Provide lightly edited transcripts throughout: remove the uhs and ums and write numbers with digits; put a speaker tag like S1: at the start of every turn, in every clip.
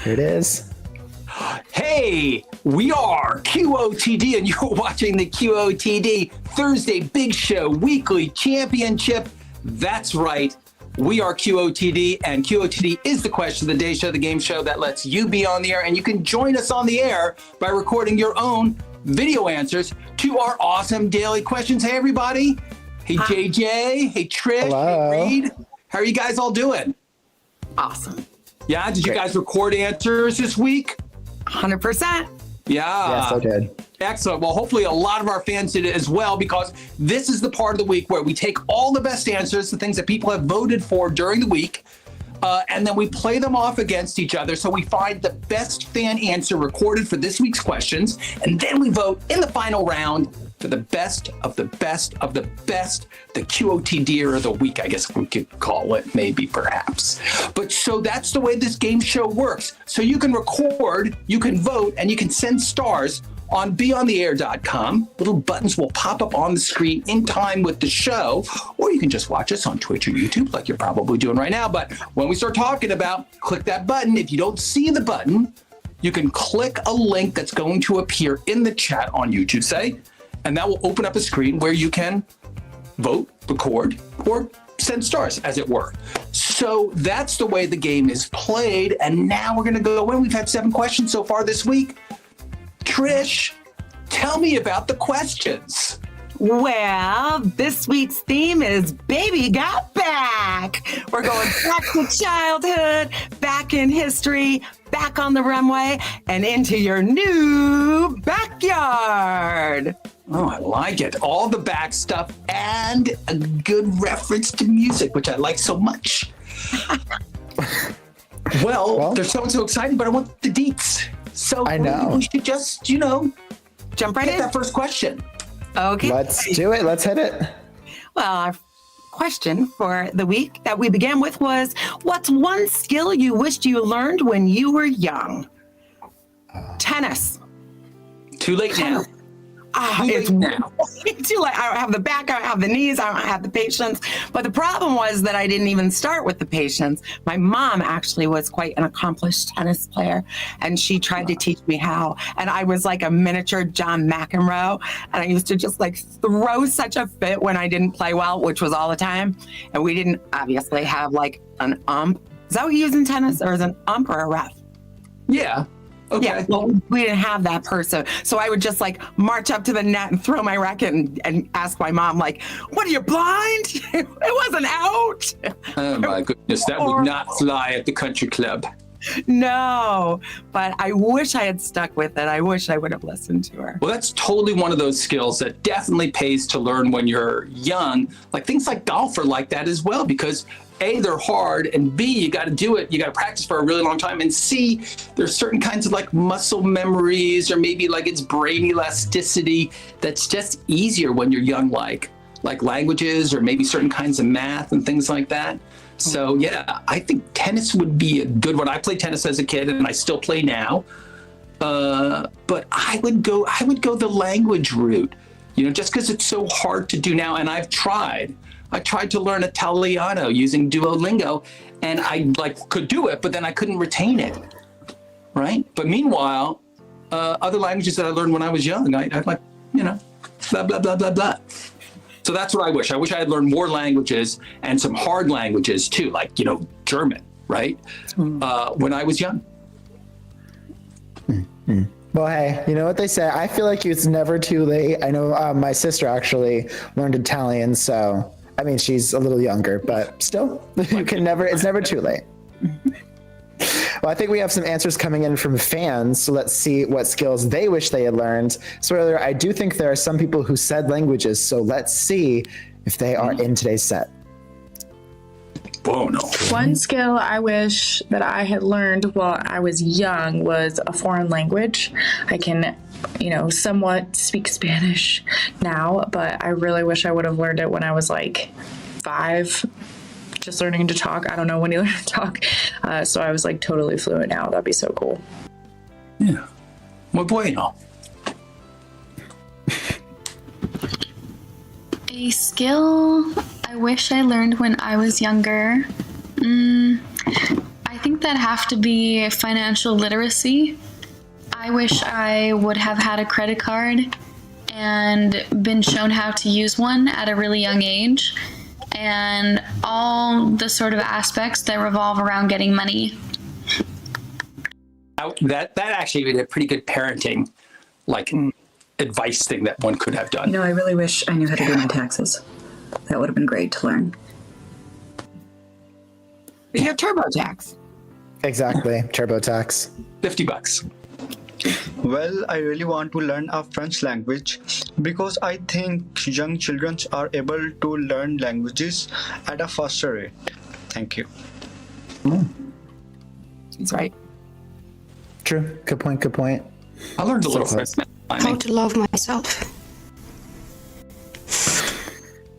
S1: Here it is.
S2: Hey, we are QOTD, and you're watching the QOTD Thursday Big Show Weekly Championship. That's right. We are QOTD, and QOTD is the question of the day show, the game show that lets you be on the air, and you can join us on the air by recording your own video answers to our awesome daily questions. Hey, everybody. Hey, JJ. Hey, Trish.
S1: Hello.
S2: Hey, Reid. How are you guys all doing?
S3: Awesome.
S2: Yeah, did you guys record answers this week?
S3: 100%.
S2: Yeah.
S1: Yes, I did.
S2: Excellent. Well, hopefully a lot of our fans did it as well, because this is the part of the week where we take all the best answers, the things that people have voted for during the week, and then we play them off against each other. So we find the best fan answer recorded for this week's questions, and then we vote in the final round for the best of the best of the best, the QOTD of the week, I guess we could call it, maybe, perhaps. But so that's the way this game show works. So you can record, you can vote, and you can send stars on BeOnTheAir.com. Little buttons will pop up on the screen in time with the show, or you can just watch us on Twitch or YouTube like you're probably doing right now. But when we start talking about, click that button. If you don't see the button, you can click a link that's going to appear in the chat on YouTube, say, and that will open up a screen where you can vote, record, or send stars, as it were. So that's the way the game is played. And now we're going to go in. We've had 7 questions so far this week. Trish, tell me about the questions.
S3: Well, this week's theme is Baby Got Back. We're going back to childhood, back in history, back on the runway, and into your new backyard.
S2: Oh, I like it. All the back stuff and a good reference to music, which I like so much. Well, they're so exciting, but I want the deets. So
S1: I know.
S2: We should just,
S3: Jump right
S2: get
S3: in.
S2: that first question.
S3: Okay.
S1: Let's do it. Let's hit it.
S3: Well, our question for the week that we began with was, what's one skill you wished you learned when you were young? Tennis.
S2: Too late now.
S3: It's now. Too late. I don't have the back, I don't have the knees, I don't have the patience. But the problem was that I didn't even start with the patience. My mom actually was quite an accomplished tennis player, and she tried to teach me how. And I was like a miniature John McEnroe, and I used to just like throw such a fit when I didn't play well, which was all the time. And we didn't obviously have like an ump. Is that what you use in tennis, or is an ump or a ref?
S2: Yeah. Okay.
S3: Yeah, well, we didn't have that person. So I would just like march up to the net and throw my racket and ask my mom, like, what are you, blind? It wasn't out.
S2: Oh my goodness, that would not fly at the country club.
S3: No, but I wish I had stuck with it. I wish I would have listened to her.
S2: Well, that's totally one of those skills that definitely pays to learn when you're young. Like things like golf are like that as well, because A, they're hard, and B, you got to do it. You got to practice for a really long time. And C, there's certain kinds of like muscle memories, or maybe like it's brain elasticity that's just easier when you're young, like languages, or maybe certain kinds of math and things like that. So yeah, I think tennis would be a good one. I played tennis as a kid, and I still play now. But I would go the language route, just because it's so hard to do now. And I tried to learn Italiano using Duolingo, and I could do it, but then I couldn't retain it, right? But meanwhile, other languages that I learned when I was young, I'd blah, blah, blah, blah, blah. So that's what I wish. I wish I had learned more languages, and some hard languages too, like, German, right? When I was young.
S1: Mm-hmm. Well, hey, you know what they say? I feel like it's never too late. I know my sister actually learned Italian, so... I mean, she's a little younger, but still, it's never too late. Well, I think we have some answers coming in from fans, so let's see what skills they wish they had learned. Spoiler, I do think there are some people who said languages, so let's see if they are in today's set.
S2: Oh, no.
S4: One skill I wish that I had learned while I was young was a foreign language. I can somewhat speak Spanish now, but I really wish I would have learned it when I was like 5, just learning to talk. I don't know when you learn to talk. So I was like totally fluent now. That'd be so cool.
S2: Yeah. Muy bueno.
S5: A skill I wish I learned when I was younger. I think that'd have to be financial literacy. I wish I would have had a credit card and been shown how to use one at a really young age, and all the sort of aspects that revolve around getting money.
S2: That actually would be a pretty good parenting, like advice thing that one could have done.
S6: You know, I really wish I knew how to do my taxes. That would have been great to learn.
S3: You have TurboTax.
S1: Exactly. TurboTax.
S2: $50.
S7: Well, I really want to learn a French language because I think young children are able to learn languages at a faster rate. Thank you.
S3: He's right.
S1: True. Good point. Good point.
S2: I learned a little
S1: So
S2: French.
S8: How to love myself.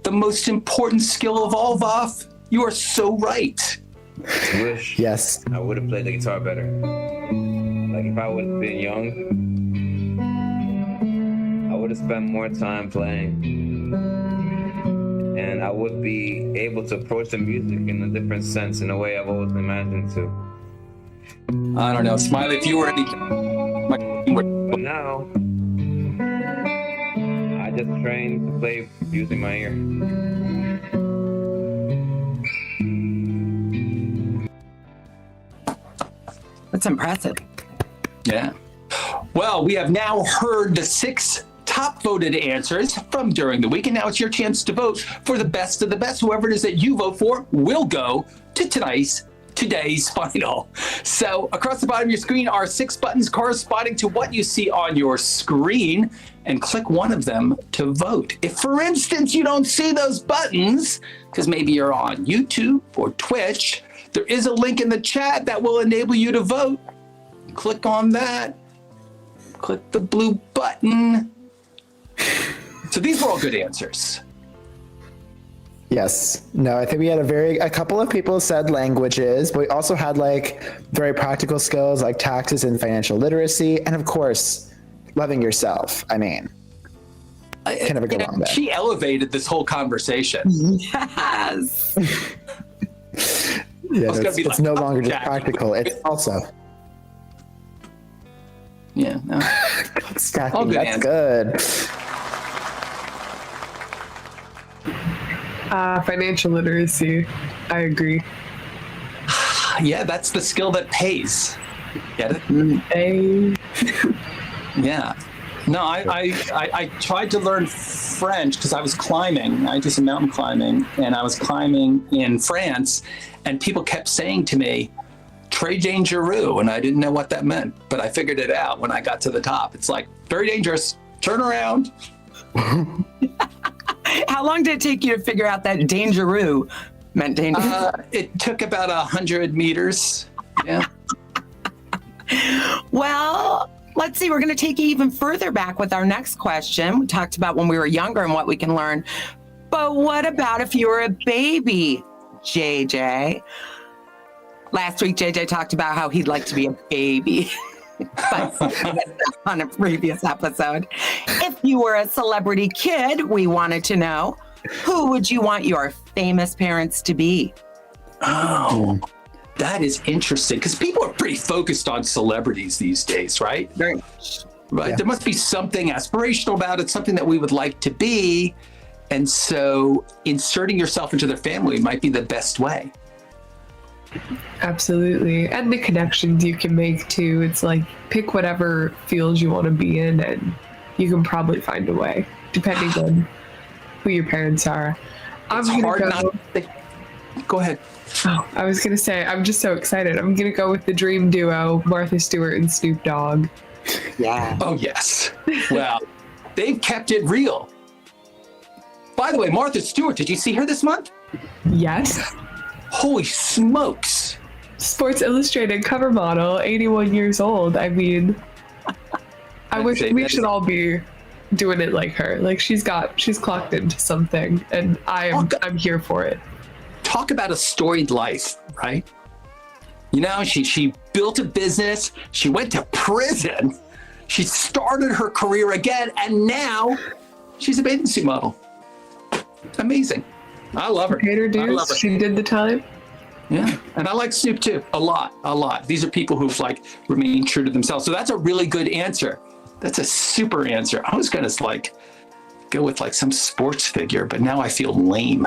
S2: The most important skill of all, Voff. You are so right.
S9: Wish
S1: Yes.
S9: I would have played the guitar better. Like if I would have been young, I would have spent more time playing. And I would be able to approach the music in a different sense, in a way I've always imagined to.
S2: I don't know, Smiley, if you were any...
S9: But now, I just train to play using my ear.
S3: That's impressive.
S2: Yeah. Well, we have now heard the 6 top voted answers from during the week, and now it's your chance to vote for the best of the best. Whoever it is that you vote for will go to today's final. So across the bottom of your screen are 6 buttons corresponding to what you see on your screen, and click one of them to vote. If, for instance, you don't see those buttons, because maybe you're on YouTube or Twitch, there is a link in the chat that will enable you to vote. Click on that. Click the blue button. So these were all good answers.
S1: Yes. No, I think we had a couple of people said languages, but we also had like very practical skills like taxes and financial literacy. And of course, loving yourself. I mean, can never go wrong there.
S2: She elevated this whole conversation.
S3: Yes.
S1: Yeah,
S2: was gonna
S1: it's,
S2: be
S1: it's
S2: like,
S1: no longer just
S2: Jack.
S1: practical. It's also
S2: Yeah, no.
S1: stacking.
S2: All good
S1: That's
S2: answers.
S1: good.
S10: Financial literacy. I agree.
S2: Yeah, that's the skill that pays. Get it?
S10: A.
S2: Yeah. No, I tried to learn French because I was climbing. I did some mountain climbing, and I was climbing in France, and people kept saying to me, "Très dangereux," and I didn't know what that meant, but I figured it out when I got to the top. It's like, very dangerous. Turn around.
S3: How long did it take you to figure out that dangeroo meant danger?
S2: It took about 100 meters. Yeah.
S3: Well, let's see. We're going to take you even further back with our next question. We talked about when we were younger and what we can learn. But what about if you were a baby, JJ? Last week, JJ talked about how he'd like to be a baby. But on a previous episode. If you were a celebrity kid, we wanted to know, who would you want your famous parents to be?
S2: Oh, that is interesting because people are pretty focused on celebrities these days, right?
S3: Very
S2: Right.
S1: Yeah.
S2: There must be something aspirational about it, something that we would like to be. And so inserting yourself into their family might be the best way.
S10: Absolutely. And the connections you can make too. It's like pick whatever field you want to be in and you can probably find a way, depending on who your parents are.
S2: It's hard not to... Go ahead.
S10: Oh, I was gonna say, I'm just so excited. I'm gonna go with the dream duo, Martha Stewart and Snoop Dogg.
S3: Yeah.
S2: Oh, yes. Well, they've kept it real. By the way, Martha Stewart, did you see her this month?
S10: Yes.
S2: Holy smokes.
S10: Sports Illustrated cover model, 81 years old. I mean, I wish we should all be doing it like her. Like she's clocked into something, and I'm here for it.
S2: Talk about a storied life, right? You know, she built a business, she went to prison, she started her career again, and now she's a bathing suit model. Amazing. I love her.
S10: Paid her
S2: I love
S10: dues.
S2: her.
S10: She did the time.
S2: Yeah, and I like Snoop too, a lot. These are people who've like remained true to themselves. So that's a really good answer. That's a super answer. I was gonna like go with like some sports figure, but now I feel lame.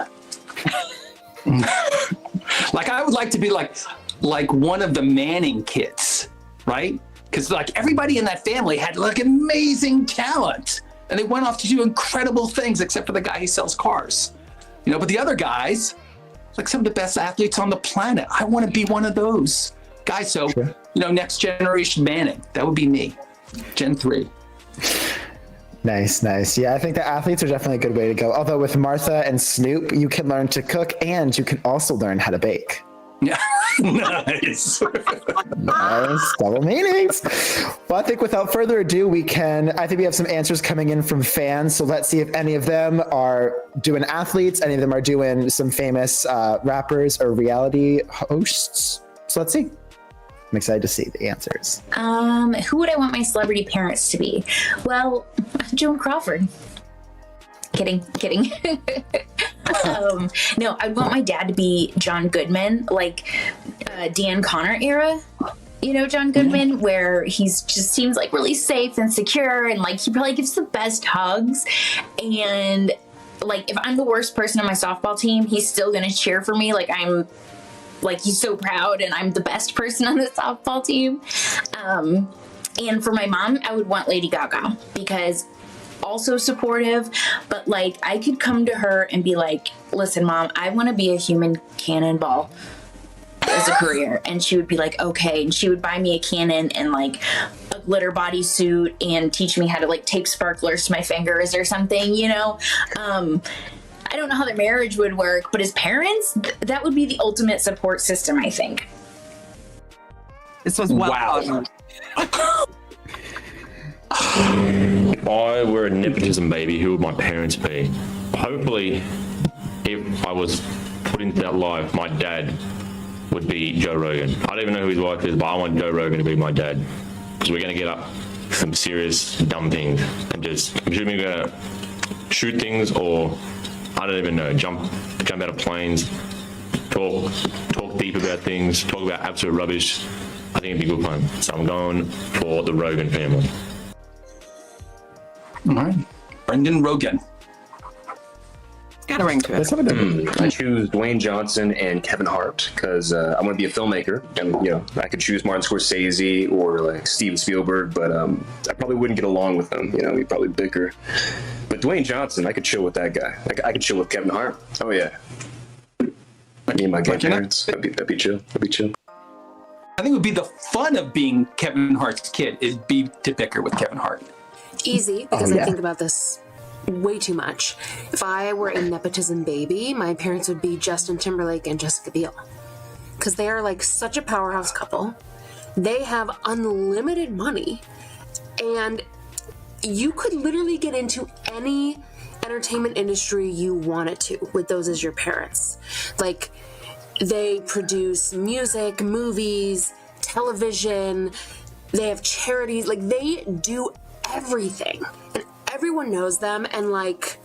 S2: Like I would like to be like one of the Manning kids, right? Because like everybody in that family had like amazing talent, and they went off to do incredible things, except for the guy who sells cars. You know, but the other guys, like some of the best athletes on the planet. I want to be one of those guys. So, you know, next generation Manning, that would be me, Gen 3.
S1: Nice. Yeah, I think the athletes are definitely a good way to go. Although with Martha and Snoop, you can learn to cook and you can also learn how to bake.
S2: Yeah, nice.
S1: Nice, double meanings. Well, I think without further ado, I think we have some answers coming in from fans. So let's see if any of them are doing athletes, any of them are doing some famous rappers or reality hosts. So let's see. I'm excited to see the answers.
S11: Who would I want my celebrity parents to be? Well, Joan Crawford. Kidding. No, I'd want my dad to be John Goodman, like Dan Connor era. You know, John Goodman, where he's just seems like really safe and secure, and like he probably gives the best hugs. And like if I'm the worst person on my softball team, he's still gonna cheer for me. Like he's so proud, and I'm the best person on the softball team. And for my mom, I would want Lady Gaga, because also supportive, but like I could come to her and be like, listen, Mom, I want to be a human cannonball as a career. And she would be like, okay. And she would buy me a cannon and like a glitter bodysuit and teach me how to like tape sparklers to my fingers or something, you know? I don't know how their marriage would work, but as parents, that would be the ultimate support system, I think.
S3: This was wow.
S12: If I were a nepotism baby, who would my parents be? Hopefully, if I was put into that life, my dad would be Joe Rogan. I don't even know who his wife is, but I want Joe Rogan to be my dad. Because we're going to get up some serious dumb things and just, I'm assuming we're going to shoot things, or I don't even know, jump out of planes, talk deep about things, talk about absolute rubbish. I think it'd be good fun. So I'm going for the Rogan family.
S2: All right, Brendan Rogan.
S3: Got a ring to it.
S13: I choose Dwayne Johnson and Kevin Hart because I want to be a filmmaker, and you know I could choose Martin Scorsese or like Steven Spielberg, but I probably wouldn't get along with them. You know, we'd probably bicker. But Dwayne Johnson, I could chill with that guy. I could chill with Kevin Hart. Oh yeah, me and my grandparents. That'd be chill. That'd be chill.
S2: I think it would be the fun of being Kevin Hart's kid is be to bicker with Kevin Hart.
S8: Easy, because I think about this way too much. If I were a nepotism baby, my parents would be Justin Timberlake and Jessica Biel. Because they are like such a powerhouse couple. They have unlimited money. And you could literally get into any entertainment industry you wanted to with those as your parents. Like, they produce music, movies, television, they have charities, like they do everything. And everyone knows them, and like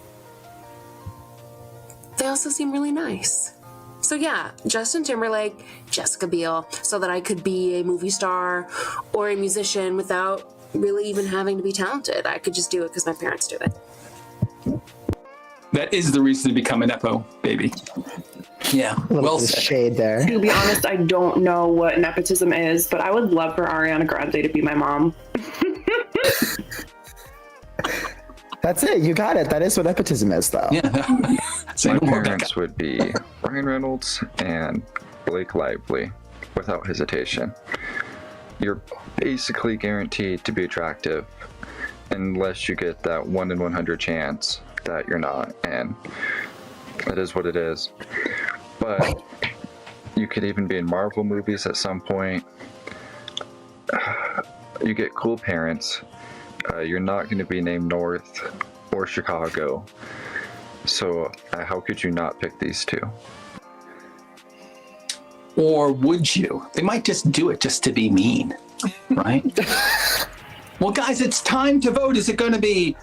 S8: they also seem really nice. So yeah, Justin Timberlake, Jessica Biel, so that I could be a movie star or a musician without really even having to be talented. I could just do it because my parents do it.
S2: That is the reason to become a Nepo baby. Yeah, well said.
S1: Shade there.
S14: To be honest, I don't know what nepotism is, but I would love for Ariana Grande to be my mom.
S1: That's it. You got it. That is what nepotism is, though.
S2: Yeah.
S15: My parents would be Ryan Reynolds and Blake Lively, without hesitation. You're basically guaranteed to be attractive, unless you get that 1 in 100 chance that you're not, and that is what it is. But you could even be in Marvel movies at some point. You get cool parents. You're not going to be named North or Chicago. So how could you not pick these two?
S2: Or would you? They might just do it just to be mean, right? Well, guys, it's time to vote. Is it going to be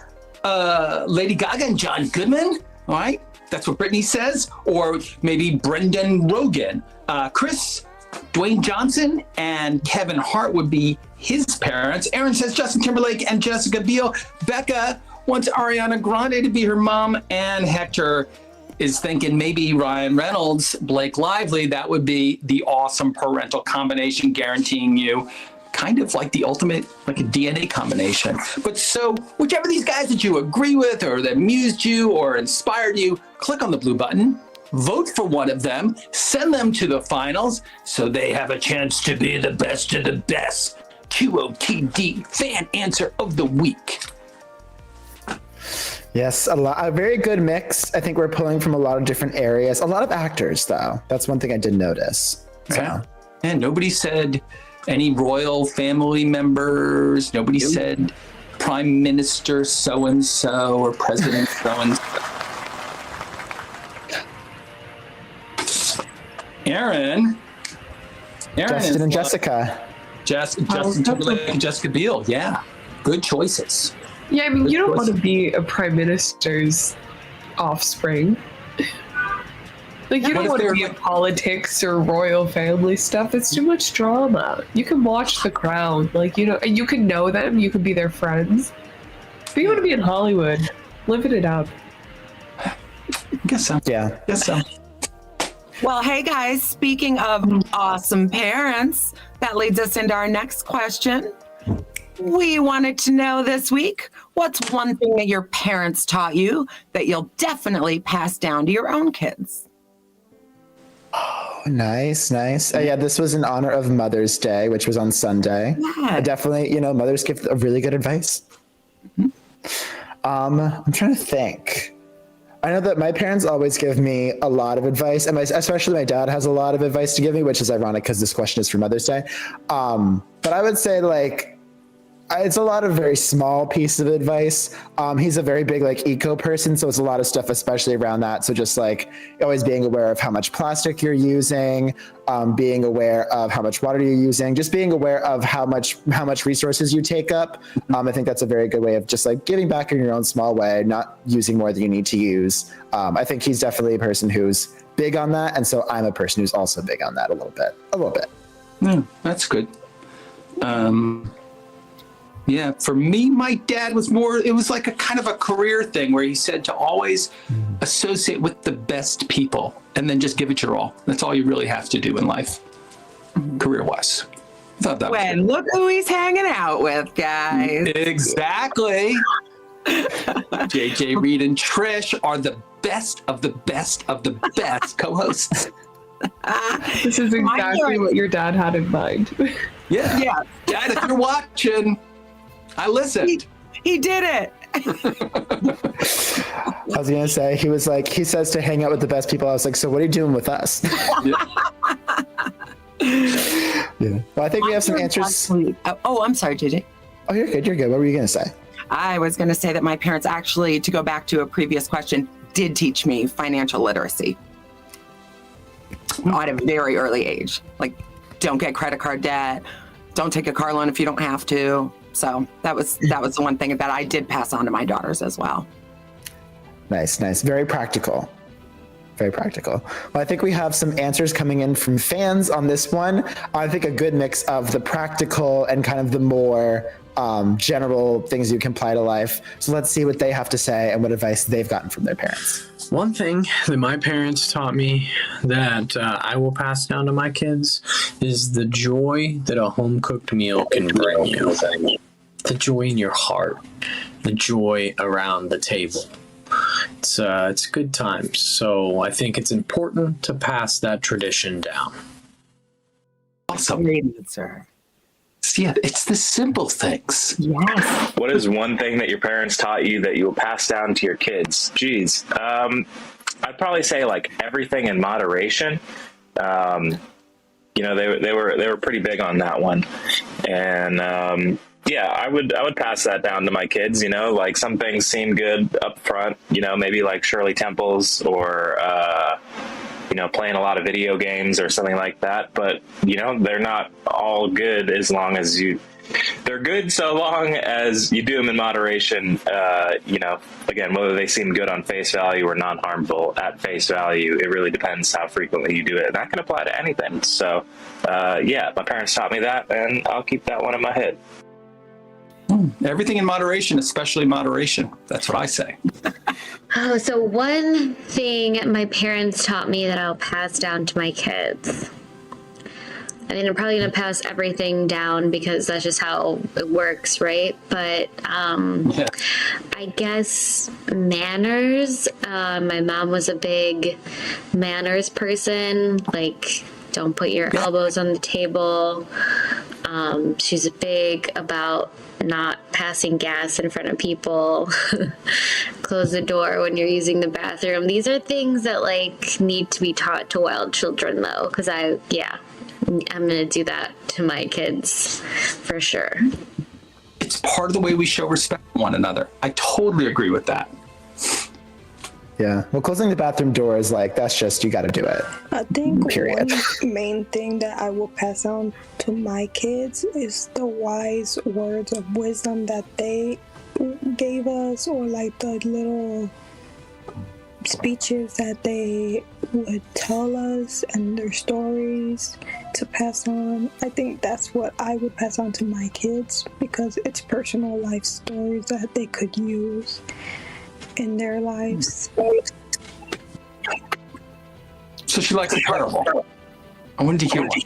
S2: Lady Gaga and John Goodman? All right. That's what Brittany says. Or maybe Brendan Rogan. Chris, Dwayne Johnson, and Kevin Hart would be his parents. Aaron says Justin Timberlake and Jessica Biel. Becca wants Ariana Grande to be her mom. And Hector is thinking maybe Ryan Reynolds, Blake Lively. That would be the awesome parental combination, guaranteeing you kind of like the ultimate, like a DNA combination. But so whichever of these guys that you agree with or that amused you or inspired you, click on the blue button, vote for one of them, send them to the finals so they have a chance to be the best of the best. QOTD Fan Answer of the Week.
S1: Yes, a very good mix. I think we're pulling from a lot of different areas. A lot of actors, though. That's one thing I did notice. So.
S2: Yeah. And nobody said any royal family members. Nobody said Prime Minister so-and-so or President so-and-so. Aaron
S1: Justin and Jessica.
S2: Justin Timberlake and Jessica Biel. Yeah, good choices.
S10: Yeah, I mean, you don't want to be a prime minister's offspring. Like, you don't want to be in politics or royal family stuff. It's too much drama. You can watch The Crown. Like, you know, you can know them. You can be their friends. But you want to be in Hollywood. Living it up.
S2: I guess so.
S1: Yeah.
S2: Guess so.
S3: Well, hey guys, speaking of awesome parents, that leads us into our next question. We wanted to know this week, what's one thing that your parents taught you that you'll definitely pass down to your own kids?
S1: Oh, nice. Yeah, this was in honor of Mother's Day, which was on Sunday.
S3: Yeah.
S1: Definitely, mothers give a really good advice. Mm-hmm. I'm trying to think. I know that my parents always give me a lot of advice, and especially my dad has a lot of advice to give me, which is ironic because this question is for Mother's Day. But I would say, like, it's a lot of very small pieces of advice. He's a very big eco person, so it's a lot of stuff, especially around that. So just always being aware of how much plastic you're using, being aware of how much water you're using, just being aware of how much resources you take up. I think that's a very good way of just giving back in your own small way, not using more than you need to use. I think he's definitely a person who's big on that, and so I'm a person who's also big on that a little bit.
S2: Yeah, that's good. Yeah, for me, my dad was it was like a kind of a career thing where he said to always associate with the best people and then just give it your all. That's all you really have to do in life, career-wise. I thought that was
S3: look who he's hanging out with, guys.
S2: Exactly. JJ, Reid, and Trish are the best of the best of the best co-hosts.
S10: This is exactly what your dad had in mind.
S2: Yeah. Dad, if you're watching, I listened.
S3: He did it.
S1: I was going to say, he says to hang out with the best people. I was like, so what are you doing with us? Yeah. Well, I think we have some answers.
S3: Oh, I'm sorry, JJ.
S1: Oh, you're good. What were you going to say?
S3: I was going to say that my parents actually, to go back to a previous question, did teach me financial literacy at a very early age. Don't get credit card debt. Don't take a car loan if you don't have to. So that was the one thing that I did pass on to my daughters as well.
S1: Nice. Very practical. Well, I think we have some answers coming in from fans on this one. I think a good mix of the practical and kind of the more general things you can apply to life. So let's see what they have to say and what advice they've gotten from their parents.
S16: One thing that my parents taught me that I will pass down to my kids is the joy that a home-cooked meal can bring you. The joy in your heart, the joy around the table. It's good times. So I think it's important to pass that tradition down.
S2: Awesome.
S3: Great answer.
S2: Yeah, it's the simple things.
S3: Yes.
S17: What is one thing that your parents taught you that you will pass down to your kids? Geez, I'd probably say everything in moderation. They were pretty big on that one, and I would pass that down to my kids. Some things seem good up front. Maybe like Shirley Temples or playing a lot of video games or something like that. But, they're not all good as long as they're good so long as you do them in moderation. Again, whether they seem good on face value or non-harmful at face value, it really depends how frequently you do it. And that can apply to anything. So, my parents taught me that, and I'll keep that one in my head.
S2: Everything in moderation, especially moderation. That's what I say.
S18: Oh, so one thing my parents taught me that I'll pass down to my kids. I mean, I'm probably going to pass everything down because that's just how it works, right? But I guess manners. My mom was a big manners person. Like, don't put your elbows on the table. She's big about not passing gas in front of people. Close the door when you're using the bathroom. These are things that need to be taught to wild children, though, because I'm gonna do that to my kids for sure.
S2: It's part of the way we show respect for one another. I totally agree with that.
S1: Yeah. Well, closing the bathroom door is that's just, you got to do it.
S19: I think
S1: Period.
S19: one main thing that I will pass on to my kids is the wise words of wisdom that they gave us, or the little speeches that they would tell us and their stories to pass on. I think that's what I would pass on to my kids, because it's personal life stories that they could use in their lives.
S2: So she likes a parable. I wanted to hear one.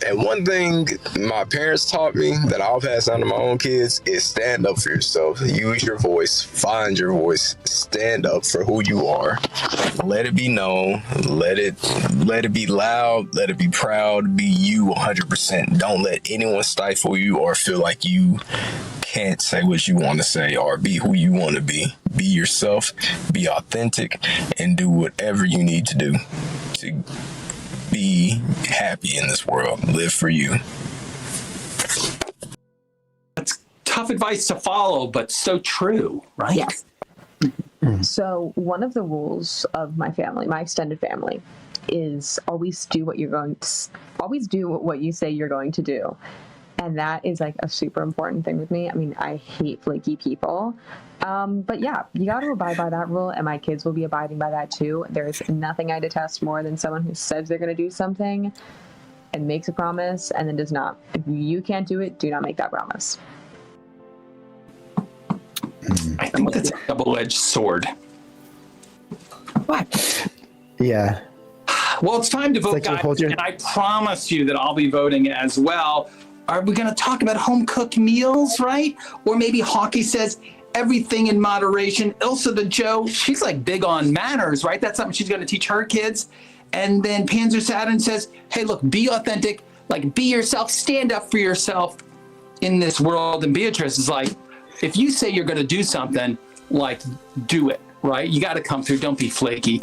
S20: And one thing my parents taught me that I'll pass on to my own kids is stand up for yourself. Use your voice. Find your voice. Stand up for who you are. Let it be known. Let it be loud. Let it be proud. Be you 100%. Don't let anyone stifle you or feel like you can't say what you want to say or be who you want to be. Be yourself. Be authentic. And do whatever you need to do to be happy in this world. Live for you.
S2: That's tough advice to follow, but so true, right?
S21: Yes. So one of the rules of my family, my extended family, is always do what you say you're going to do. And that is a super important thing with me. I mean, I hate flaky people. But yeah, you got to abide by that rule, and my kids will be abiding by that too. There's nothing I detest more than someone who says they're going to do something and makes a promise and then does not. If you can't do it, do not make that promise.
S2: I think that's a double-edged sword.
S3: What?
S1: Yeah.
S2: Well, it's time to vote, guys, and I promise you that I'll be voting as well. Are we going to talk about home-cooked meals, right? Or maybe Hockey says everything in moderation. Ilsa the Joe, she's big on manners, right? That's something she's going to teach her kids. And then Panzer Saturn says, hey, look, be authentic, be yourself, stand up for yourself in this world. And Beatrice is if you say you're going to do something, do it, right? You got to come through. Don't be flaky.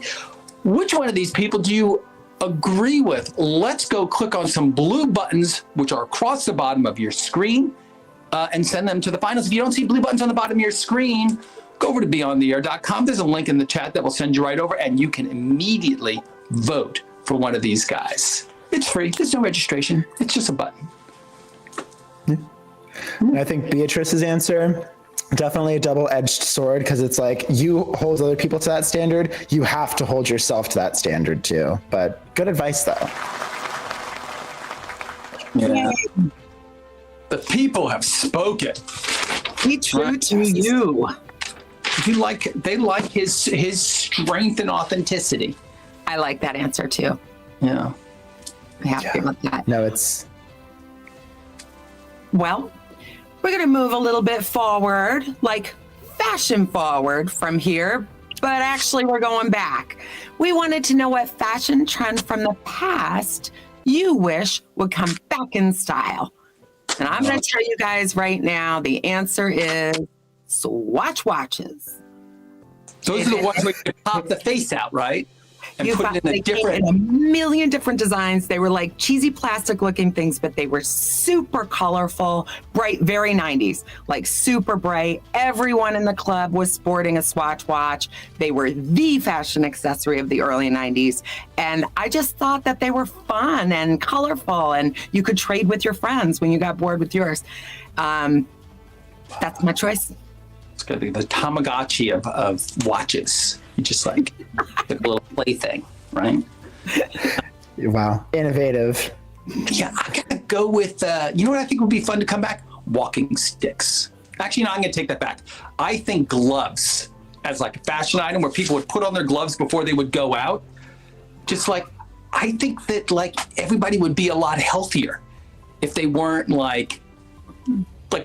S2: Which one of these people do you agree with? Let's go click on some blue buttons, which are across the bottom of your screen, and send them to the finals. If you don't see blue buttons on the bottom of your screen, go over to BeOnTheAir.com. There's a link in the chat that will send you right over, and you can immediately vote for one of these guys. It's free. There's no registration. It's just a button.
S1: I think Beatrice's answer, definitely a double-edged sword, because it's you hold other people to that standard, you have to hold yourself to that standard too. But good advice, though.
S2: Yeah. The people have spoken.
S3: Be true to you.
S2: They like his strength and authenticity.
S3: I like that answer too.
S2: Yeah.
S3: I'm happy with that.
S1: No, it's...
S3: Well, we're going to move a little bit forward, fashion forward from here, but actually we're going back. We wanted to know what fashion trend from the past you wish would come back in style. And I'm going to tell you guys right now, the answer is Swatch watches.
S2: Those are the ones where you pop the face out, right? and
S3: You
S2: put
S3: found
S2: it in a
S3: they came
S2: different.
S3: in a million different designs. They were like cheesy plastic looking things, but they were super colorful, bright, very 90s, like super bright. Everyone in the club was sporting a Swatch watch. They were the fashion accessory of the early 90s. And I just thought that they were fun and colorful, and you could trade with your friends when you got bored with yours. That's my choice.
S2: It's going to be the Tamagotchi of watches. You just like a little plaything, right?
S1: Wow. Innovative.
S2: Yeah, I got to go with, you know what I think would be fun to come back? Walking sticks. Actually, no, I'm going to take that back. I think gloves as like a fashion item where people would put on their gloves before they would go out. Just like, I think that like everybody would be a lot healthier if they weren't like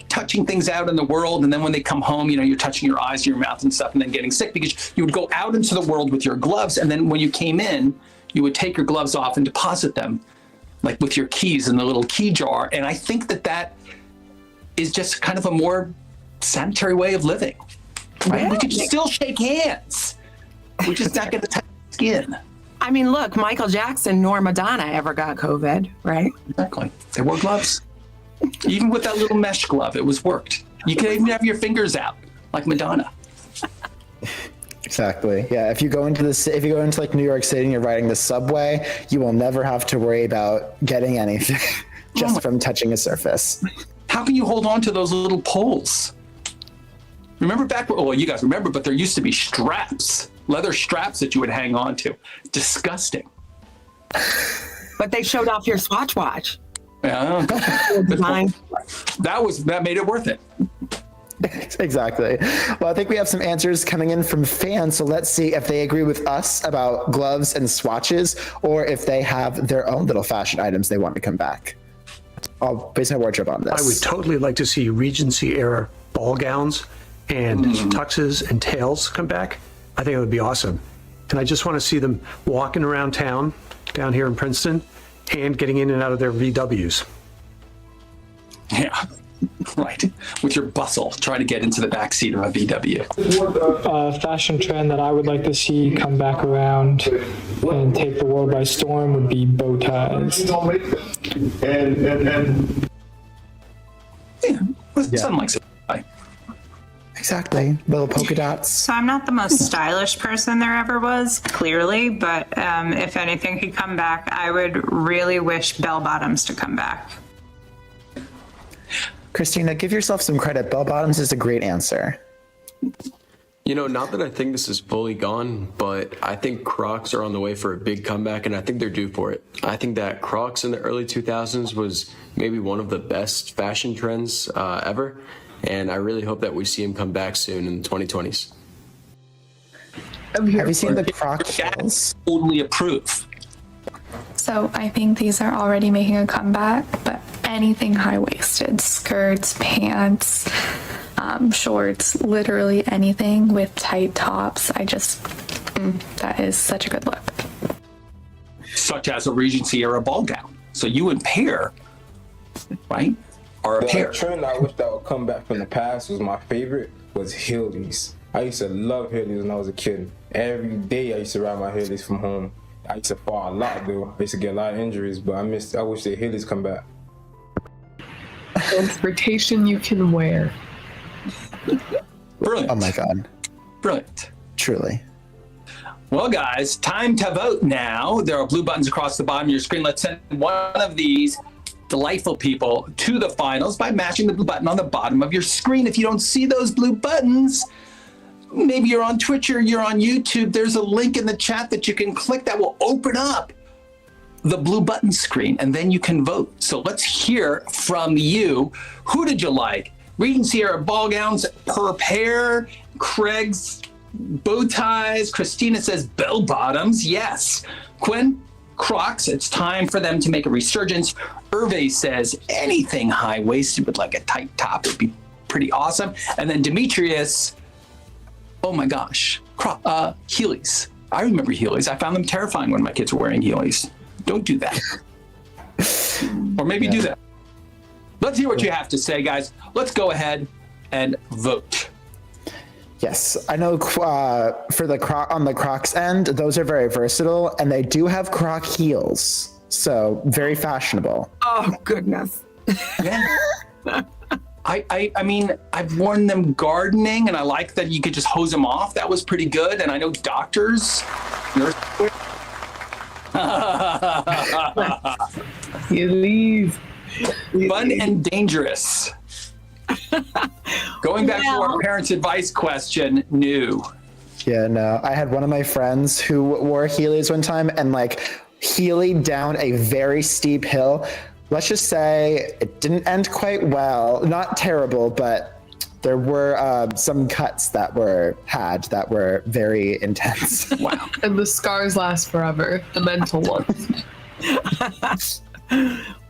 S2: touching things out in the world, and then when they come home, you know, you're touching your eyes, your mouth and stuff, and then getting sick because you would go out into the world with your gloves, and then when you came in, you would take your gloves off and deposit them like with your keys in the little key jar. And I think that that is just kind of a more sanitary way of living, right?
S3: Yeah.
S2: We could still shake hands. We're just not going to touch skin.
S3: I mean, look, Michael Jackson nor Madonna ever got COVID, right?
S2: Exactly. They wore gloves. Even with that little mesh glove, it was worked. You could even have your fingers out, like Madonna.
S1: Exactly. Yeah. If you go into like New York City and you're riding the subway, you will never have to worry about getting anything just from touching a surface.
S2: How can you hold on to those little poles? Remember back? Well, you guys remember, but there used to be straps, leather straps that you would hang on to. Disgusting.
S3: But they showed off your Swatch watch.
S2: Yeah. That made it worth it.
S1: Exactly. Well, I think we have some answers coming in from fans, so let's see if they agree with us about gloves and swatches, or if they have their own little fashion items they want to come back. I'll base my wardrobe on this.
S4: I would totally like to see Regency era ball gowns and tuxes and tails come back. I think it would be awesome. And I just want to see them walking around town down here in Princeton and getting in and out of their VWs.
S2: Yeah, right. With your bustle, trying to get into the back seat of a VW.
S22: Fashion trend that I would like to see come back around and take the world by storm would be bow ties.
S2: Something like that.
S1: Exactly. Little polka dots.
S23: So I'm not the most stylish person there ever was, clearly, but if anything could come back, I would really wish bell bottoms to come back.
S1: Christina, give yourself some credit. Bell bottoms is a great answer.
S24: You know, not that I think this is fully gone, but I think Crocs are on the way for a big comeback, and I think they're due for it. I think that Crocs in the early 2000s was maybe one of the best fashion trends ever, and I really hope that we see them come back soon in the 2020s.
S1: Have you seen the Crocs?
S2: Totally approve.
S25: So I think these are already making a comeback, but anything high-waisted, skirts, pants, shorts, literally anything with tight tops. That is such a good look.
S2: Such as a Regency era ball gown. So you and pair, right, are a pair.
S26: The trend I wish that would come back from the past was my favorite was Heelys. I used to love Heelys when I was a kid. Every day I used to ride my Heelys from home. I used to fall a lot though. I used to get a lot of injuries, but I wish the Heelys come back.
S10: Transportation you can wear.
S2: Brilliant.
S1: Oh my God.
S2: Brilliant.
S1: Truly.
S2: Well, guys, time to vote now. There are blue buttons across the bottom of your screen. Let's send one of these delightful people to the finals by mashing the blue button on the bottom of your screen. If you don't see those blue buttons, maybe you're on Twitch or you're on YouTube, there's a link in the chat that you can click that will open up the blue button screen, and then you can vote. So let's hear from you. Who did you like? Regency era ball gowns per pair, Craig's bow ties. Christina says bell bottoms. Yes. Quinn, Crocs. It's time for them to make a resurgence. Hervé says anything high-waisted with like a tight top would be pretty awesome. And then Demetrius, oh my gosh, Heelys. I remember Heelys. I found them terrifying when my kids were wearing Heelys. Don't do that. Or maybe do that. Let's hear what you have to say, guys. Let's go ahead and vote.
S1: Yes, I know for the on the Crocs end, those are very versatile, and they do have Croc heels, so very fashionable.
S3: Oh, goodness.
S2: Yeah. I mean, I've worn them gardening, and I like that you could just hose them off. That was pretty good. And I know doctors, nurses.
S10: You leave.
S2: Fun and dangerous. Going back to our parents' advice question, new.
S1: Yeah, no. I had one of my friends who wore Heelys one time and like Heeled down a very steep hill. Let's just say it didn't end quite well. Not terrible, but there were some cuts that were very intense.
S2: Wow.
S10: And the scars last forever, the mental ones.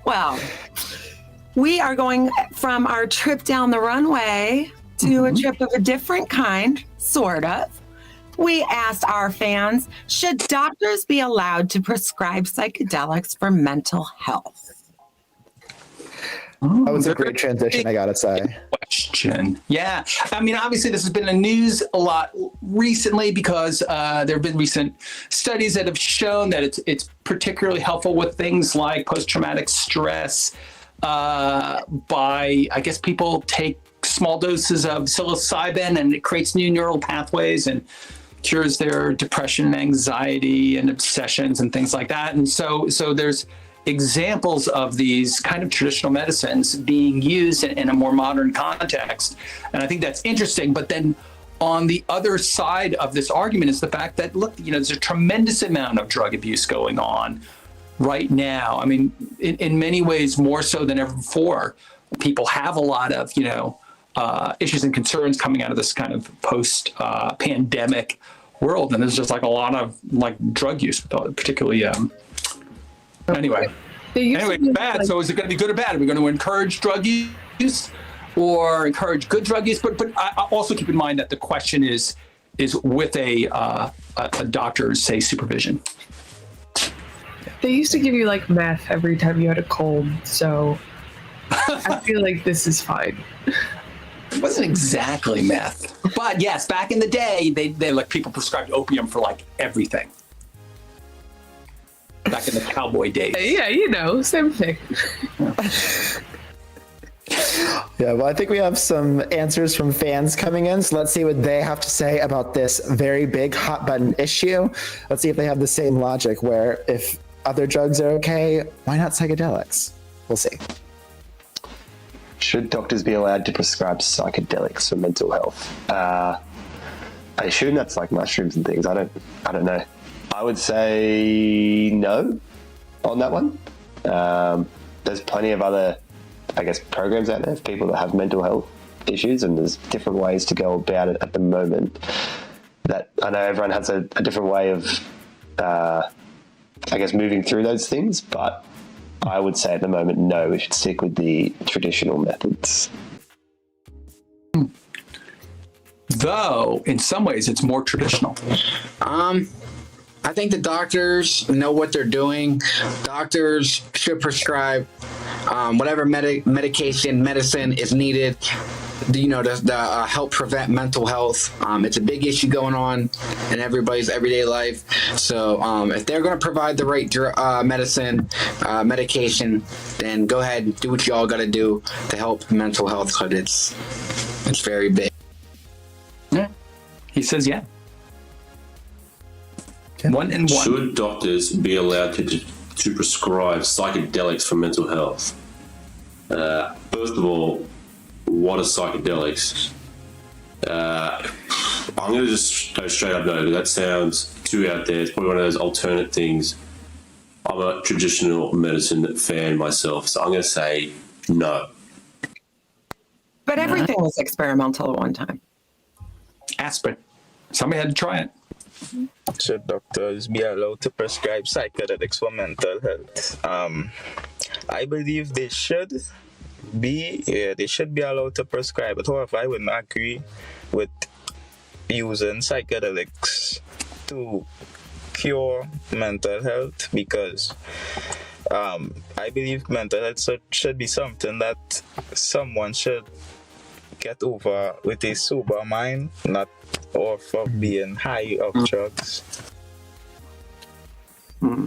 S3: Well, we are going from our trip down the runway to a trip of a different kind, sort of. We asked our fans, should doctors be allowed to prescribe psychedelics for mental health?
S1: That was a great transition, I gotta say.
S2: Question. Yeah. I mean, obviously, this has been in the news a lot recently because there have been recent studies that have shown that it's particularly helpful with things like post-traumatic stress. I guess people take small doses of psilocybin and it creates new neural pathways and cures their depression and anxiety and obsessions and things like that. And so there's examples of these kind of traditional medicines being used in a more modern context. And I think that's interesting. But then on the other side of this argument is the fact that, look, there's a tremendous amount of drug abuse going on right now. I mean, in many ways, more so than ever before. People have a lot of, issues and concerns coming out of this kind of post-pandemic world. And there's just like a lot of like drug use, particularly anyway, it's bad. So is it going to be good or bad? Are we going to encourage drug use or encourage good drug use? But I also keep in mind that the question is with a doctor's, say, supervision.
S10: They used to give you like meth every time you had a cold, so I feel like this is fine.
S2: It wasn't exactly meth, but yes, back in the day, they like people prescribed opium for like everything. Back in the cowboy days.
S10: Yeah, same thing.
S1: Yeah, well, I think we have some answers from fans coming in, so let's see what they have to say about this very big hot button issue. Let's see if they have the same logic where if other drugs are okay, why not psychedelics? We'll see.
S5: Should doctors be allowed to prescribe psychedelics for mental health? I assume that's like mushrooms and things. I don't know. I would say no on that one. There's plenty of other, programs out there for people that have mental health issues, and there's different ways to go about it at the moment. That I know everyone has a different way of, moving through those things, but I would say at the moment, no, we should stick with the traditional methods.
S2: Though, in some ways, it's more traditional.
S6: I think the doctors know what they're doing. Doctors should prescribe whatever medicine is needed, to help prevent mental health. It's a big issue going on in everybody's everyday life. So if they're going to provide the right medication, then go ahead and do what y'all got to do to help mental health, because it's very big.
S2: Yeah, he says yeah. One and one.
S7: Should doctors be allowed to prescribe psychedelics for mental health? First of all, what are psychedelics? I'm going to just go straight up no. That sounds too out there. It's probably one of those alternate things. I'm a traditional medicine fan myself, so I'm going to say no.
S3: But everything was experimental at one time.
S2: Aspirin. Somebody had to try it.
S9: Should doctors be allowed to prescribe psychedelics for mental health? I believe they should be. Yeah, they should be allowed to prescribe it. However, I wouldn't agree with using psychedelics to cure mental health, because I believe mental health should be something that someone should get over with a sober mind, not off of being high of drugs.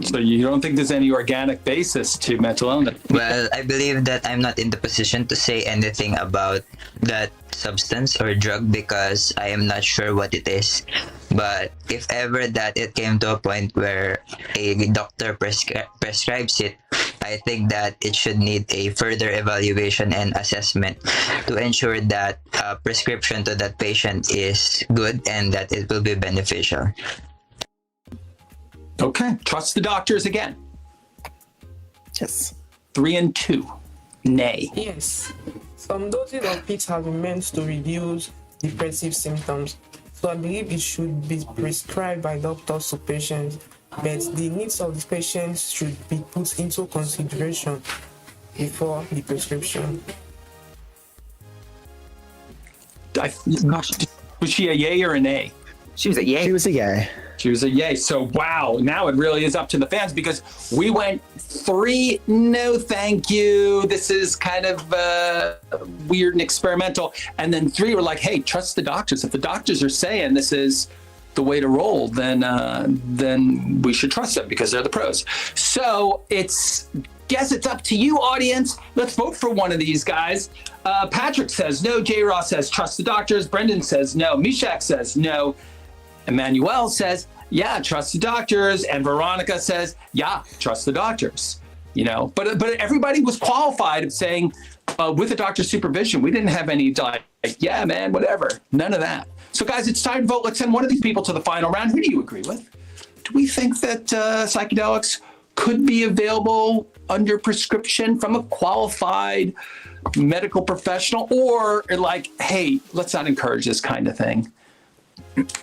S2: So you don't think there's any organic basis to mental illness?
S8: Well, I believe that I'm not in the position to say anything about that substance or drug because I am not sure what it is. But if ever that it came to a point where a doctor prescribes it, I think that it should need a further evaluation and assessment to ensure that prescription to that patient is good and that it will be beneficial.
S2: Okay, trust the doctors again.
S1: Yes.
S2: 3 and 2. Nay.
S11: Yes. Some doses of it have been meant to reduce depressive symptoms. So I believe it should be prescribed by doctors to patients, but the needs of the patients should be put into consideration before the prescription.
S2: Was she a yay or a nay?
S3: She was a yay.
S1: She was a yay.
S2: She was a yay. So, wow, now it really is up to the fans because we went 3, no thank you. This is kind of weird and experimental. And then 3 were like, hey, trust the doctors. If the doctors are saying this is the way to roll, then we should trust them because they're the pros. So guess it's up to you, audience. Let's vote for one of these guys. Patrick says no. J. Ross says trust the doctors. Brendan says no. Mishak says no. Emmanuel says, yeah, trust the doctors. And Veronica says, yeah, trust the doctors. You know, but everybody was qualified of saying with the doctor's supervision, we didn't have any like, yeah, man, whatever. None of that. So guys, it's time to vote. Let's send one of these people to the final round. Who do you agree with? Do we think that psychedelics could be available under prescription from a qualified medical professional, or like, hey, let's not encourage this kind of thing?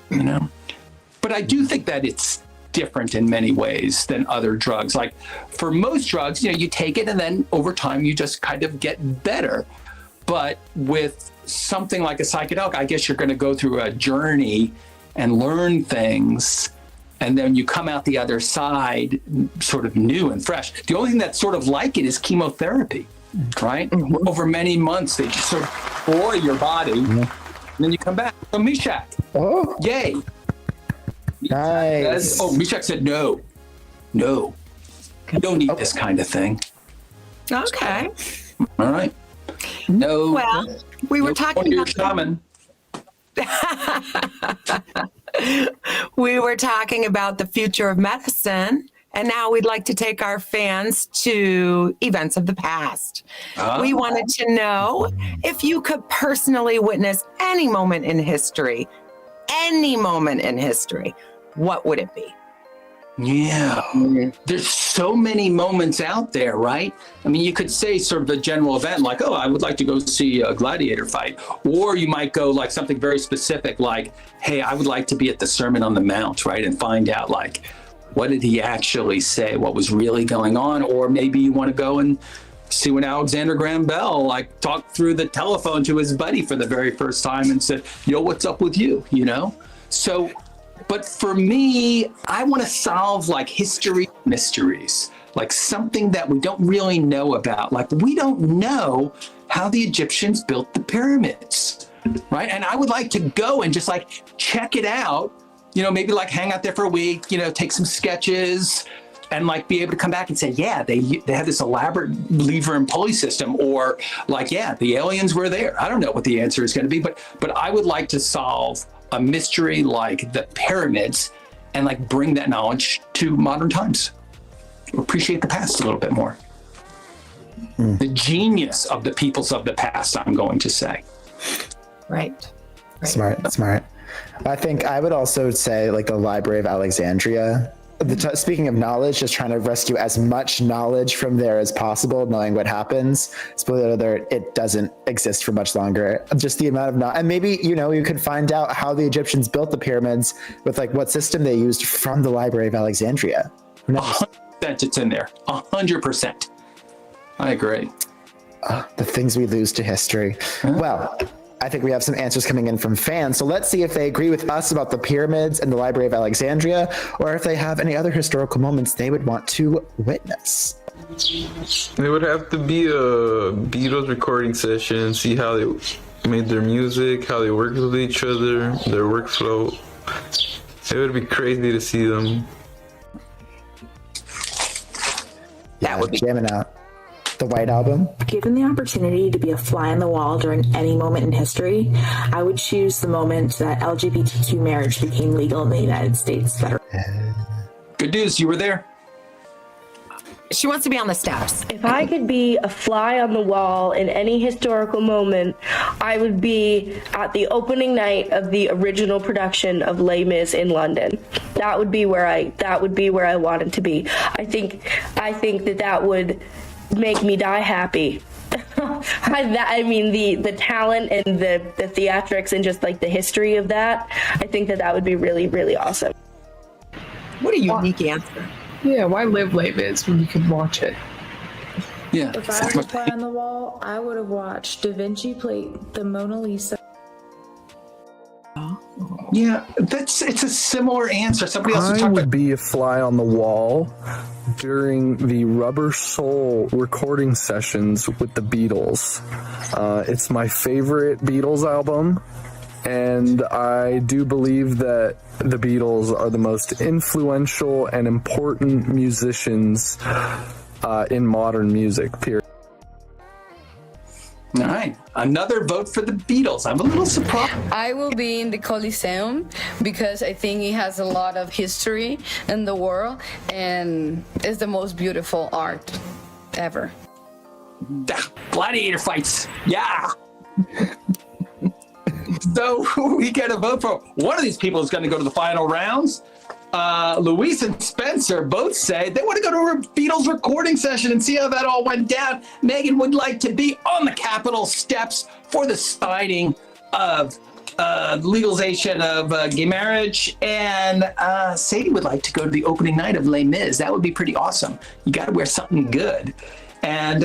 S2: You know, but I do think that it's different in many ways than other drugs. Like for most drugs, you know, you take it and then over time you just kind of get better. But with something like a psychedelic, I guess you're going to go through a journey and learn things, and then you come out the other side sort of new and fresh. The only thing that's sort of like it is chemotherapy, right? Mm-hmm. Over many months, they just sort of destroy your body. Mm-hmm. And then you come back. So Mishak, yay.
S1: Nice.
S2: Mishak said no. You don't need this kind of thing.
S3: Okay.
S2: All right. No.
S3: Well, we were talking about
S2: shaman.
S3: We were talking about the future of medicine, and now we'd like to take our fans to events of the past. We wanted to know if you could personally witness any moment in history, what would it be?
S2: Yeah, there's so many moments out there, right? I mean, you could say sort of a general event like, oh, I would like to go see a gladiator fight. Or you might go like something very specific like, hey, I would like to be at the Sermon on the Mount, right? And find out like, what did he actually say? What was really going on? Or maybe you want to go and see when Alexander Graham Bell like talked through the telephone to his buddy for the very first time and said, yo, what's up with you? You know? So, but for me, I want to solve like history mysteries, like something that we don't really know about. Like we don't know how the Egyptians built the pyramids, right? And I would like to go and just like check it out, you know, maybe like hang out there for a week, you know, take some sketches and like be able to come back and say, yeah, they have this elaborate lever and pulley system, or like, yeah, the aliens were there. I don't know what the answer is going to be, but I would like to solve a mystery like the pyramids and like bring that knowledge to modern times. Appreciate the past a little bit more. The genius of the peoples of the past, I'm going to say.
S3: Right.
S1: Smart. I think I would also say like the Library of Alexandria. Speaking of knowledge, just trying to rescue as much knowledge from there as possible, knowing what happens. Spoiler alert, it doesn't exist for much longer. Just the amount of knowledge. And maybe, you know, you could find out how the Egyptians built the pyramids with like what system they used from the Library of Alexandria.
S2: 100% it's in there. 100%. I agree.
S1: The things we lose to history. Well, I think we have some answers coming in from fans. So let's see if they agree with us about the pyramids and the Library of Alexandria, or if they have any other historical moments they would want to witness.
S12: It would have to be a Beatles recording session, see how made their music, how they work with each other, their workflow. It would be crazy to see them.
S1: Yeah, jamming out. The White Album.
S13: Given the opportunity to be a fly on the wall during any moment in history, I would choose the moment that LGBTQ marriage became legal in the United States.
S2: Good news, you were there.
S3: She wants to be on the steps.
S14: If I could be a fly on the wall in any historical moment, I would be at the opening night of the original production of Les Mis in London. That would be where I wanted to be. I think that would make me die happy. I mean, the talent and the theatrics and just like the history of that, I think that would be really, really awesome.
S3: What a unique answer.
S10: Yeah, why live Les Mis when you can watch it?
S2: Yeah.
S15: If I was a fly on the wall, I would have watched Da Vinci plate the Mona Lisa.
S2: Yeah, it's a similar answer. Somebody else was
S16: I
S2: talking
S16: would
S2: about.
S16: be a fly on the wall during the Rubber Soul recording sessions with the Beatles. It's my favorite Beatles album, and I do believe that the Beatles are the most influential and important musicians in modern music, period.
S2: All right, another vote for the Beatles. I'm a little surprised.
S17: I will be in the Coliseum because I think it has a lot of history in the world and is the most beautiful art ever.
S2: Gladiator fights. Yeah. So we get a vote for one of these people is going to go to the final rounds. Luis and Spencer both say they want to go to a Beatles recording session and see how that all went down. Megan would like to be on the Capitol steps for the signing of legalization of gay marriage. And Sadie would like to go to the opening night of Les Mis. That would be pretty awesome. You got to wear something good. And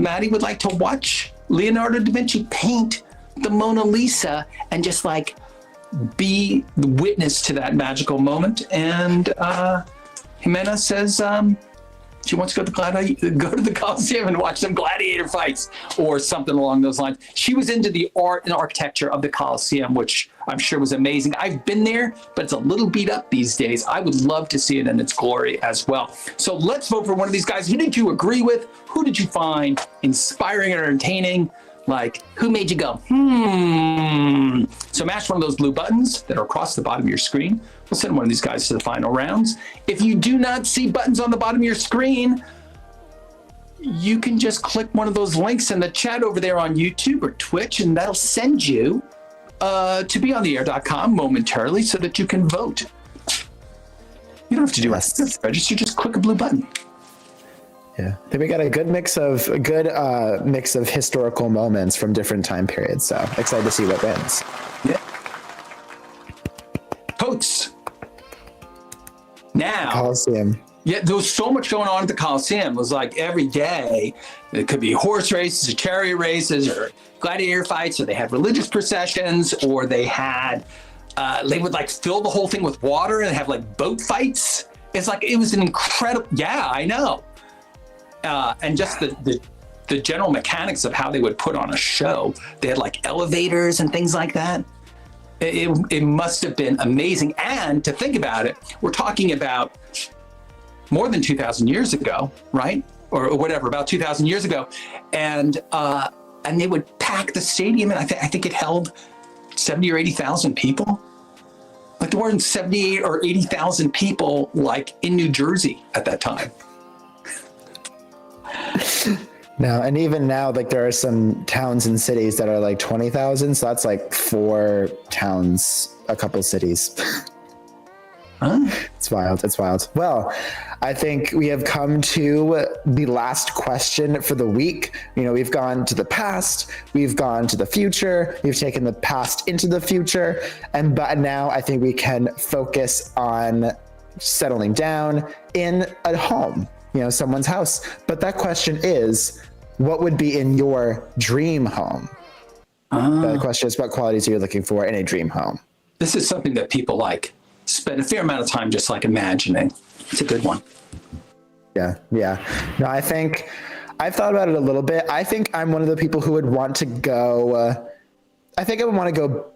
S2: Maddie would like to watch Leonardo da Vinci paint the Mona Lisa and just like be the witness to that magical moment. And Jimena says she wants to go to the Coliseum and watch some gladiator fights or something along those lines. She was into the art and architecture of the Coliseum, which I'm sure was amazing. I've been there, but it's a little beat up these days. I would love to see it in its glory as well. So let's vote for one of these guys. Who did you agree with? Who did you find inspiring and entertaining? Like, who made you go, So mash one of those blue buttons that are across the bottom of your screen. We'll send one of these guys to the final rounds. If you do not see buttons on the bottom of your screen, you can just click one of those links in the chat over there on YouTube or Twitch, and that'll send you to BeOnTheAir.com momentarily so that you can vote. You don't have to do anything. Register, just click a blue button.
S1: Yeah, I think we got a good mix of historical moments from different time periods. So excited to see what wins.
S2: Yeah. Votes. Now.
S1: Coliseum.
S2: Yeah, there was so much going on at the Coliseum. It was like every day. It could be horse races or chariot races or gladiator fights, or they had religious processions, or they had, they would like fill the whole thing with water and have like boat fights. It's like, it was an incredible, yeah, I know. And just the general mechanics of how they would put on a show. They had like elevators and things like that. It must have been amazing. And to think about it, we're talking about more than 2,000 years ago, right? Or whatever, about 2,000 years ago. And they would pack the stadium, and I think it held 70 or 80,000 people. Like there weren't 78 or 80,000 people like in New Jersey at that time.
S1: No, and even now, like there are some towns and cities that are like 20,000. So that's like 4 towns, a couple cities. It's wild. It's wild. Well, I think we have come to the last question for the week. You know, we've gone to the past, we've gone to the future, we've taken the past into the future, but now I think we can focus on settling down in a home. You know, someone's house. But that question is, what would be in your dream home? The question is, what qualities are you looking for in a dream home?
S2: This is something that people like spend a fair amount of time just like imagining. It's a good one.
S1: Yeah. No, I think I've thought about it a little bit. I think I'm one of the people who would want to go I think I would want to go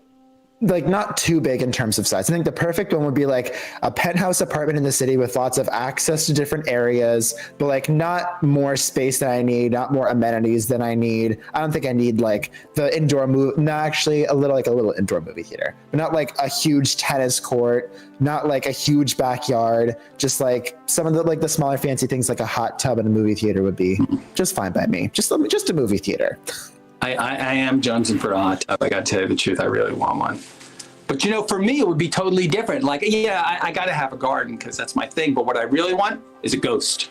S1: like not too big in terms of size. I think the perfect one would be like a penthouse apartment in the city with lots of access to different areas, but like not more space than I need, not more amenities than I need. I don't think I need like the indoor actually a little indoor movie theater, but not like a huge tennis court, not like a huge backyard, just like some of the smaller fancy things like a hot tub and a movie theater would be just fine by me. Just a movie theater.
S2: I am jonesing for a hot tub. I got to tell you the truth. I really want one. But, for me, it would be totally different. Like, yeah, I got to have a garden because that's my thing. But what I really want is a ghost.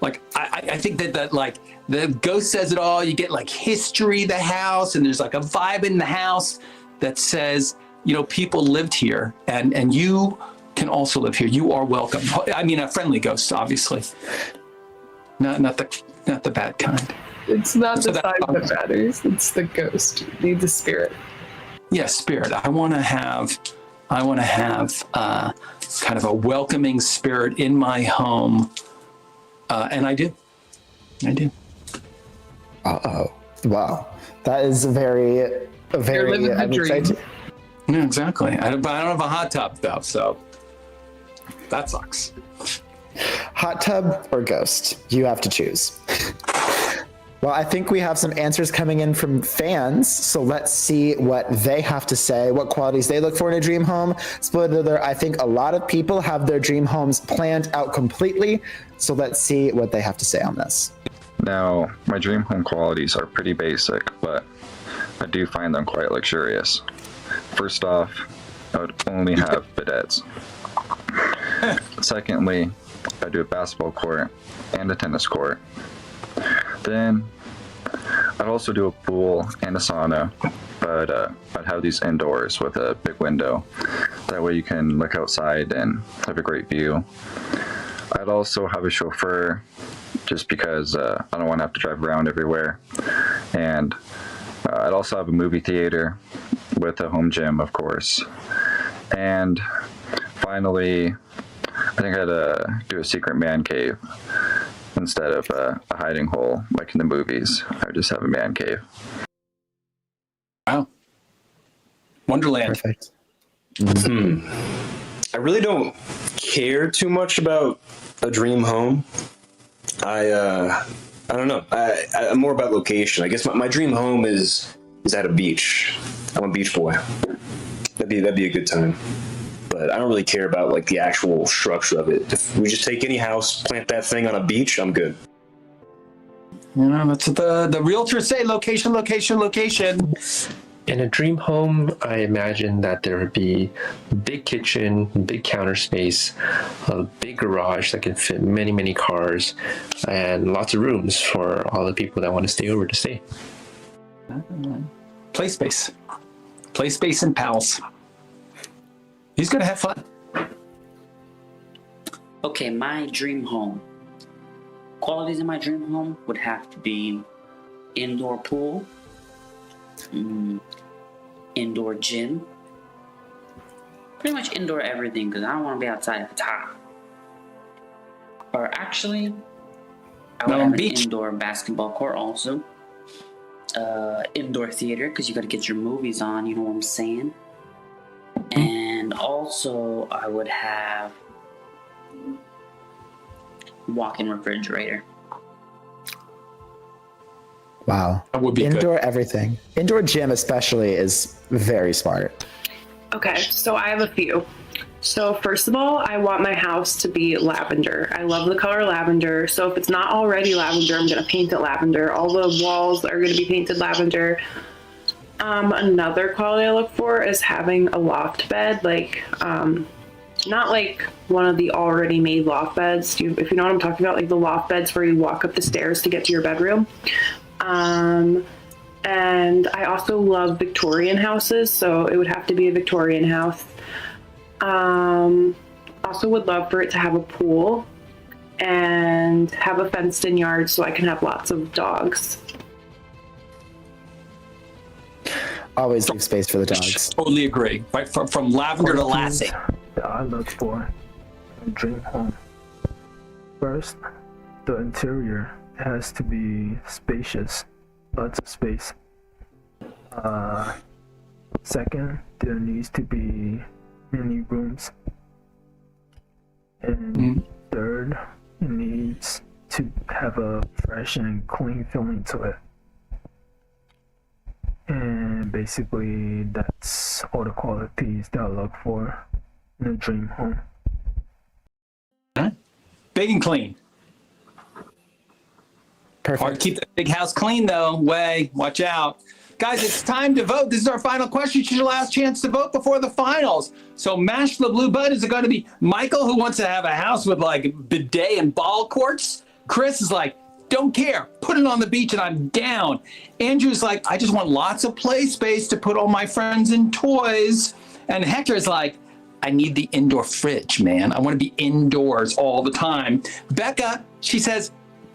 S2: Like, I think that like the ghost says it all. You get like history of the house, and there's like a vibe in the house that says, people lived here and you can also live here. You are welcome. I mean, a friendly ghost, obviously. Not the bad kind.
S10: It's not the size that matters. It's the ghost. It needs a spirit.
S2: Yeah, spirit. I want to have kind of a welcoming spirit in my home, and I do.
S1: Wow, that is a very. I'm excited.
S2: Yeah, exactly. But I don't have a hot tub though, so that sucks.
S1: Hot tub or ghost? You have to choose. Well, I think we have some answers coming in from fans, so let's see what they have to say, what qualities they look for in a dream home. Spoiler, I think a lot of people have their dream homes planned out completely, so let's see what they have to say on this.
S4: Now, my dream home qualities are pretty basic, but I do find them quite luxurious. First off, I would only have bidets. Secondly, I do a basketball court and a tennis court. Then I'd also do a pool and a sauna, but I'd have these indoors with a big window. That way you can look outside and have a great view. I'd also have a chauffeur just because I don't want to have to drive around everywhere. And I'd also have a movie theater with a home gym, of course. And finally, I think I'd do a secret man cave. Instead of a hiding hole like in the movies, I would just have a man cave.
S2: Wow. Wonderland.
S1: Perfect.
S18: I really don't care too much about a dream home. I don't know. I'm more about location. I guess my dream home is at a beach. I'm a beach boy. That'd be a good time. But I don't really care about like the actual structure of it. If we just take any house, plant that thing on a beach, I'm good.
S2: That's what the realtors say. Location, location, location.
S19: In a dream home, I imagine that there would be a big kitchen, big counter space, a big garage that can fit many, many cars, and lots of rooms for all the people that want to stay over to stay.
S2: Play space and pals. He's gonna have fun.
S20: Okay, my dream home. Qualities in my dream home would have to be indoor pool, indoor gym, pretty much indoor everything because I don't want to be outside if it's hot. Or actually, I would have an indoor basketball court also. Indoor theater because you got to get your movies on, you know what I'm saying? And also, I would have walk-in refrigerator.
S1: Wow.
S2: That would be
S1: indoor
S2: good.
S1: Everything. Indoor gym especially is very smart.
S21: Okay, so I have a few. So first of all, I want my house to be lavender. I love the color lavender. So if it's not already lavender, I'm gonna paint it lavender. All the walls are gonna be painted lavender. Another quality I look for is having a loft bed, like not like one of the already made loft beds. If you know what I'm talking about, like the loft beds where you walk up the stairs to get to your bedroom. And I also love Victorian houses, so it would have to be a Victorian house. Also would love for it to have a pool and have a fenced in yard so I can have lots of dogs.
S1: Always leave space for the dogs.
S2: Totally agree. Right from lavender to Lassie.
S22: That I look for a dream home. First, the interior has to be spacious, lots of space. Second, there needs to be many rooms. And third, it needs to have a fresh and clean feeling to it. And basically, that's all the qualities that I look for in a dream home.
S2: Big and clean.
S1: Perfect.
S2: Hard to keep the big house clean, though. Watch out. Guys, it's time to vote. This is our final question. It's your last chance to vote before the finals. So mash the blue button. Is it going to be Michael, who wants to have a house with like bidet and ball courts? Chris is like, don't care. Put it on the beach and I'm down. Andrew's like, I just want lots of play space to put all my friends and toys. And Hector's like, I need the indoor fridge, man. I want to be indoors all the time. Becca, she says,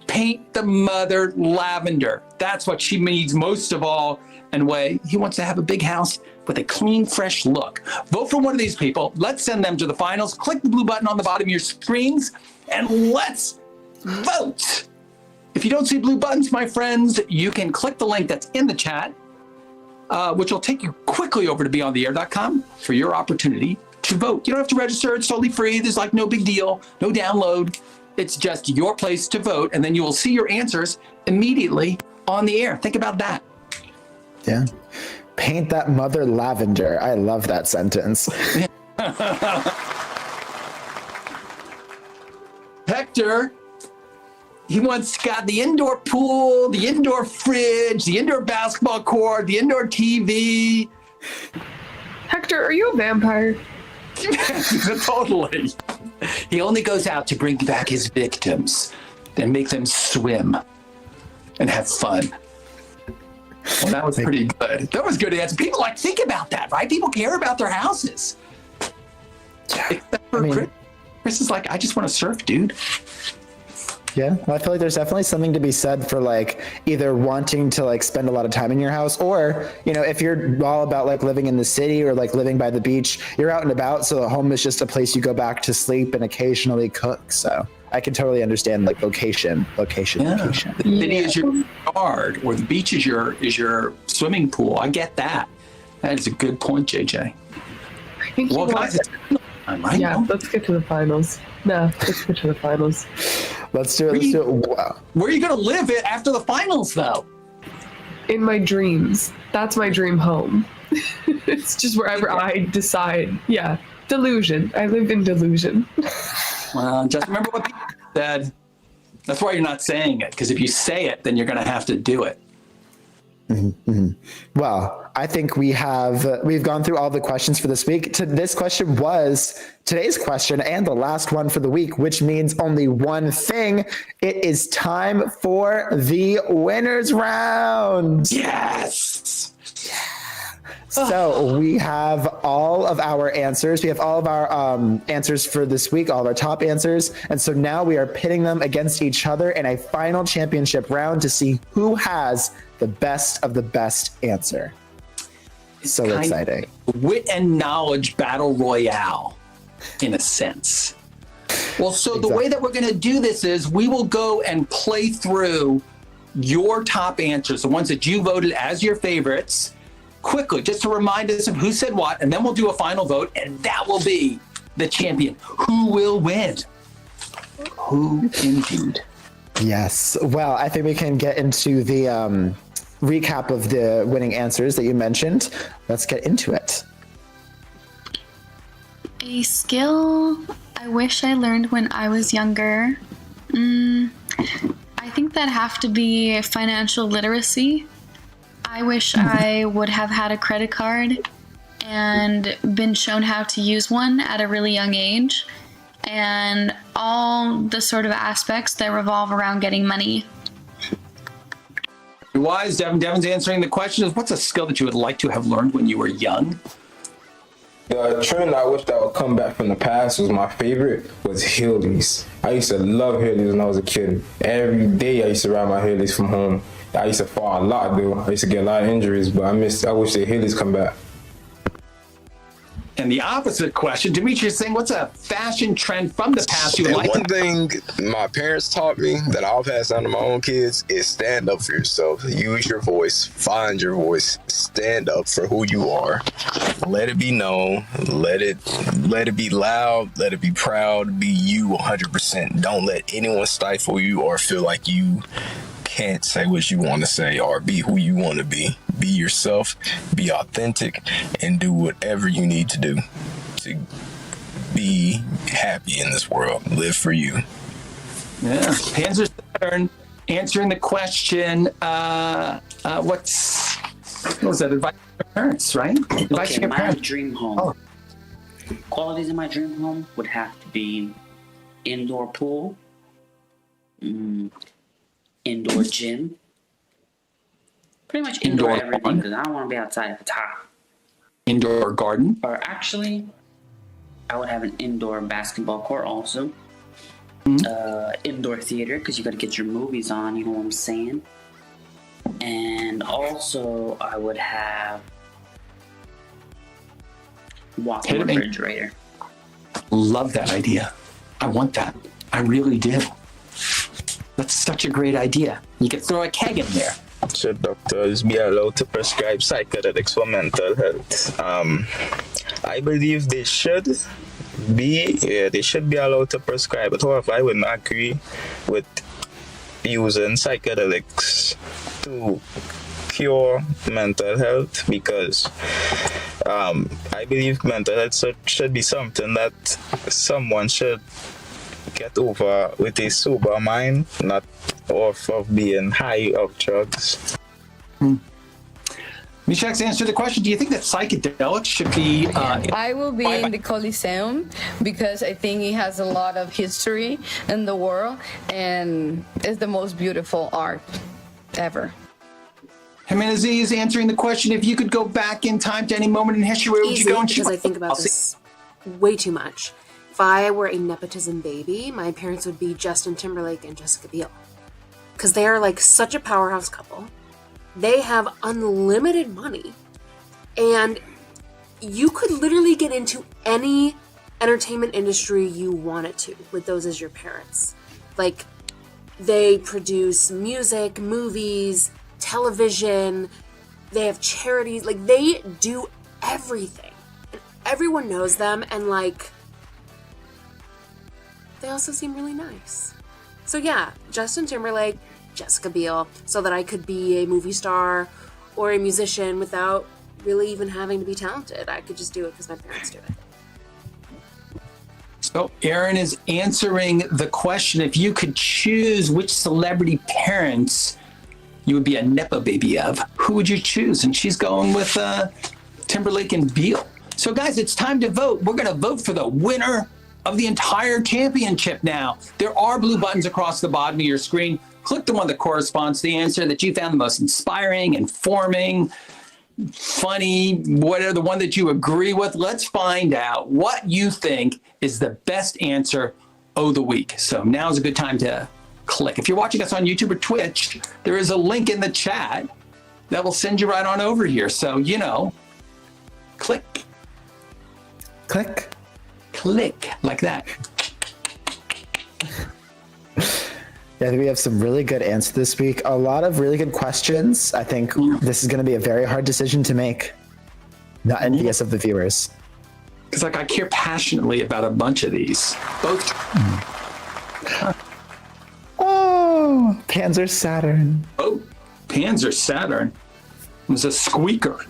S2: paint the mother lavender. That's what she needs most of all. And he wants to have a big house with a clean, fresh look. Vote for one of these people. Let's send them to the finals. Click the blue button on the bottom of your screens and let's vote. If you don't see blue buttons, my friends, you can click the link that's in the chat, which will take you quickly over to BeOnTheAir.com for your opportunity to vote. You don't have to register. It's totally free. There's like no big deal, no download. It's just your place to vote, and then you will see your answers immediately on the air. Think about that.
S1: Yeah. Paint that mother lavender. I love that sentence.
S2: Hector, got the indoor pool, the indoor fridge, the indoor basketball court, the indoor TV.
S10: Hector, are you a vampire?
S2: Totally. He only goes out to bring back his victims and make them swim and have fun. Well, that was pretty good. That was good answer. People think about that, right? People care about their houses. Except for Chris is like, I just want to surf, dude.
S1: Yeah, well, I feel like there's definitely something to be said for either wanting to spend a lot of time in your house, or if you're all about living in the city or living by the beach, you're out and about, so the home is just a place you go back to sleep and occasionally cook. So I can totally understand location. The
S2: city is your yard, or the beach is your swimming pool. I get that. That is a good point, JJ. Well, guys, it's time, right?
S10: Yeah, let's get to the finals. No, let's get to the finals.
S1: Let's do it. Wow.
S2: Where are you going to live after the finals, though?
S10: In my dreams. That's my dream home. It's just wherever I decide. Yeah, delusion. I live in delusion.
S2: Well, just remember what people said. That's why you're not saying it, because if you say it, then you're going to have to do it.
S1: Mm-hmm. Well, I think we've gone through all the questions for this week. This question was today's question and the last one for the week, which means only one thing. It is time for the winners round.
S2: Yes.
S1: So we have all of our answers. We have all of our answers for this week, all of our top answers. And so now we are pitting them against each other in a final championship round to see who has the best of the best answer. So exciting.
S2: Wit and knowledge battle royale, in a sense. Well, so the way that we're going to do this is we will go and play through your top answers, the ones that you voted as your favorites, quickly, just to remind us of who said what, and then we'll do a final vote, and that will be the champion. Who will win? Who indeed?
S1: Yes. Well, I think we can get into the recap of the winning answers that you mentioned. Let's get into it.
S5: A skill I wish I learned when I was younger. I think that'd have to be financial literacy. I wish I would have had a credit card and been shown how to use one at a really young age, and all the sort of aspects that revolve around getting money.
S2: Wise, Devin's answering the question is, what's a skill that you would like to have learned when you were young?
S6: The trend I wish that would come back from the past was my favorite was Heelys. I used to love Heelys when I was a kid. Every day I used to ride my Heelys from home. I used to fall a lot though. I used to get a lot of injuries, but I wish the Heelys come back.
S2: And the opposite question, Demetrius is saying, what's a fashion trend from the past you would like?
S7: One thing my parents taught me that I'll pass down to my own kids is stand up for yourself. Use your voice. Find your voice. Stand up for who you are. Let it be known. Let it be loud. Let it be proud. Be you 100%. Don't let anyone stifle you or feel like you can't say what you want to say or be who you want to be. Be yourself, be authentic, and do whatever you need to do to be happy in this world. Live for you.
S2: Yeah, Panzer Saturn answering the question, what was that? Advice to your parents, right? Advice to your
S20: my
S2: parents.
S20: dream home.
S2: Oh.
S20: Qualities in my dream home would have to be indoor pool, indoor gym, pretty much indoor everything because I don't want to be outside if it's hot.
S2: Indoor garden.
S20: Or actually, I would have an indoor basketball court also. Indoor theater because you got to get your movies on, you know what I'm saying? And also, I would have walk-in refrigerator.
S2: Love that idea. I want that. I really do. That's such a great idea. You could throw a keg in there.
S9: Should doctors be allowed to prescribe psychedelics for mental health? I believe they should be. Yeah, they should be allowed to prescribe it. However, I wouldn't agree with using psychedelics to cure mental health because I believe mental health should be something that someone should get over with a sober mind, not off of being high of drugs.
S2: Mishak's answer the question, do you think that psychedelics should be...
S17: I will be in the Coliseum because I think it has a lot of history in the world and it's the most beautiful art ever.
S2: Jimenez is answering the question, if you could go back in time to any moment in history, where would you go? And
S23: because I think about this way too much. If I were a nepotism baby, my parents would be Justin Timberlake and Jessica Biel. Because they are like such a powerhouse couple. They have unlimited money. And you could literally get into any entertainment industry you wanted to with those as your parents. Like, they produce music, movies, television, they have charities, like they do everything. And everyone knows them and like they also seem really nice. So yeah, Justin Timberlake, Jessica Biel, so that I could be a movie star or a musician without really even having to be talented. I could just do it because my parents do it.
S2: So Aaron is answering the question, if you could choose which celebrity parents you would be a Nepo baby of, who would you choose? And she's going with Timberlake and Biel. So guys, it's time to vote. We're gonna vote for the winner of the entire championship now. There are blue buttons across the bottom of your screen. Click the one that corresponds to the answer that you found the most inspiring, informing, funny, whatever, the one that you agree with. Let's find out what you think is the best answer of the week. So now is a good time to click. If you're watching us on YouTube or Twitch, there is a link in the chat that will send you right on over here. So, you know, click.
S1: Click.
S2: Click, like that.
S1: Yeah, I think we have some really good answers this week. A lot of really good questions. I think this is going to be a very hard decision to make. Not envious of the viewers.
S2: Because like I care passionately about a bunch of these. Both.
S1: Oh, Panzer Saturn.
S2: Oh, Panzer Saturn was a squeaker.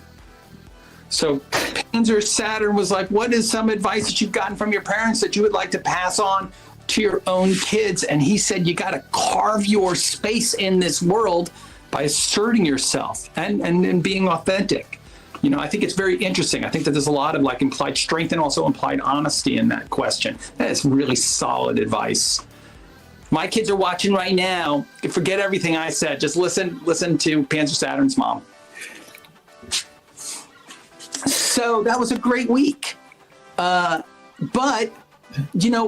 S2: So Panzer Saturn was like, what is some advice that you've gotten from your parents that you would like to pass on to your own kids? And he said, you got to carve your space in this world by asserting yourself and being authentic. You know, I think it's very interesting. I think that there's a lot of like implied strength and also implied honesty in that question. That is really solid advice. My kids are watching right now. Forget everything I said. Just listen to Panzer Saturn's mom. So that was a great week. But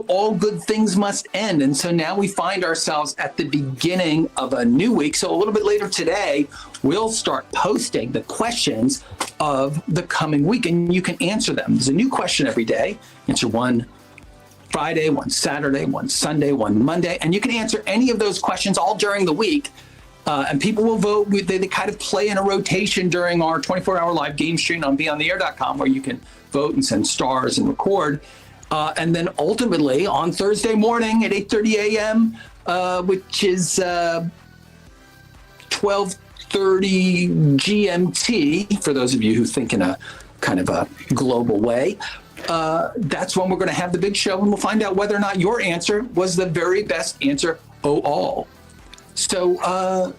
S2: all good things must end. And so now we find ourselves at the beginning of a new week. So a little bit later today, we'll start posting the questions of the coming week, and you can answer them. There's a new question every day. Answer one Friday, one Saturday, one Sunday, one Monday, and you can answer any of those questions all during the week. And people will vote. They kind of play in a rotation during our 24-hour live game stream on BeOnTheAir.com, where you can vote and send stars and record. And then ultimately on Thursday morning at 8:30 a.m., which is 12:30 GMT, for those of you who think in a kind of a global way, that's when we're going to have the big show, and we'll find out whether or not your answer was the very best answer all. So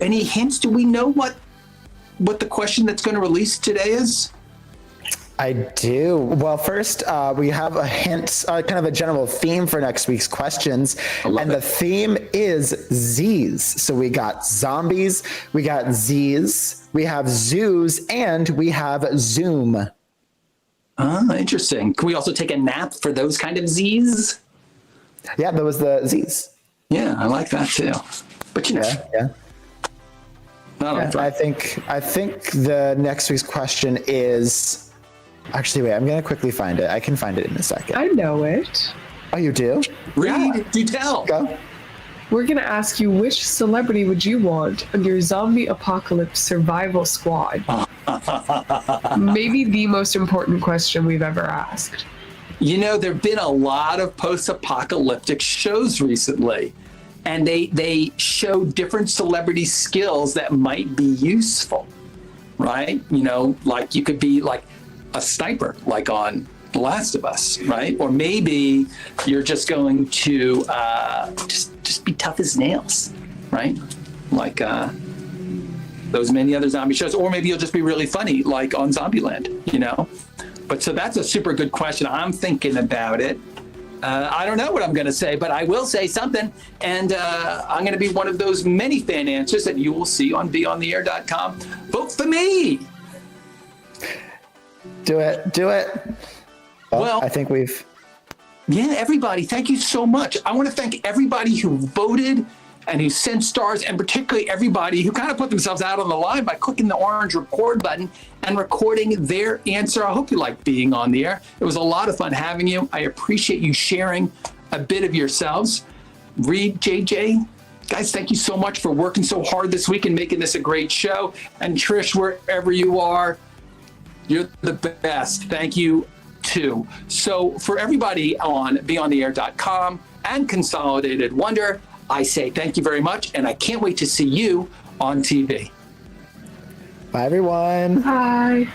S2: any hints? Do we know what the question that's going to release today is?
S1: I do. Well, first, we have a hint, kind of a general theme for next week's questions. And the theme is Z's. So we got zombies, we got Z's, we have zoos, and we have Zoom.
S2: Interesting. Can we also take a nap for those kind of Z's?
S1: Yeah, that was the Z's.
S2: Yeah, I like that too. But
S1: yeah. I think the next week's question is. Actually, wait, I'm going to quickly find it. I can find it in a second.
S10: I know it.
S1: Oh, you do?
S2: Reid, do tell.
S1: Go.
S10: We're going to ask you, which celebrity would you want on your zombie apocalypse survival squad? Maybe the most important question we've ever asked.
S2: There have been a lot of post-apocalyptic shows recently, and they show different celebrity skills that might be useful, right? Like you could be like a sniper, like on The Last of Us, right? Or maybe you're just going to just be tough as nails, right? Like those many other zombie shows. Or maybe you'll just be really funny, like on Zombieland, But so that's a super good question. I'm thinking about it. I don't know what I'm going to say, but I will say something. And I'm going to be one of those many fan answers that you will see on BeOnTheAir.com. Vote for me.
S1: Do it. Well, I think we've.
S2: Yeah, everybody, thank you so much. I want to thank everybody who voted and who sent stars, and particularly everybody who kind of put themselves out on the line by clicking the orange record button and recording their answer. I hope you like being on the air. It was a lot of fun having you. I appreciate you sharing a bit of yourselves. Reid, JJ, guys, thank you so much for working so hard this week and making this a great show. And Trish, wherever you are, you're the best. Thank you, too. So for everybody on BeOnTheAir.com and Consolidated Wonder, I say thank you very much, and I can't wait to see you on TV.
S1: Bye, everyone.
S10: Bye.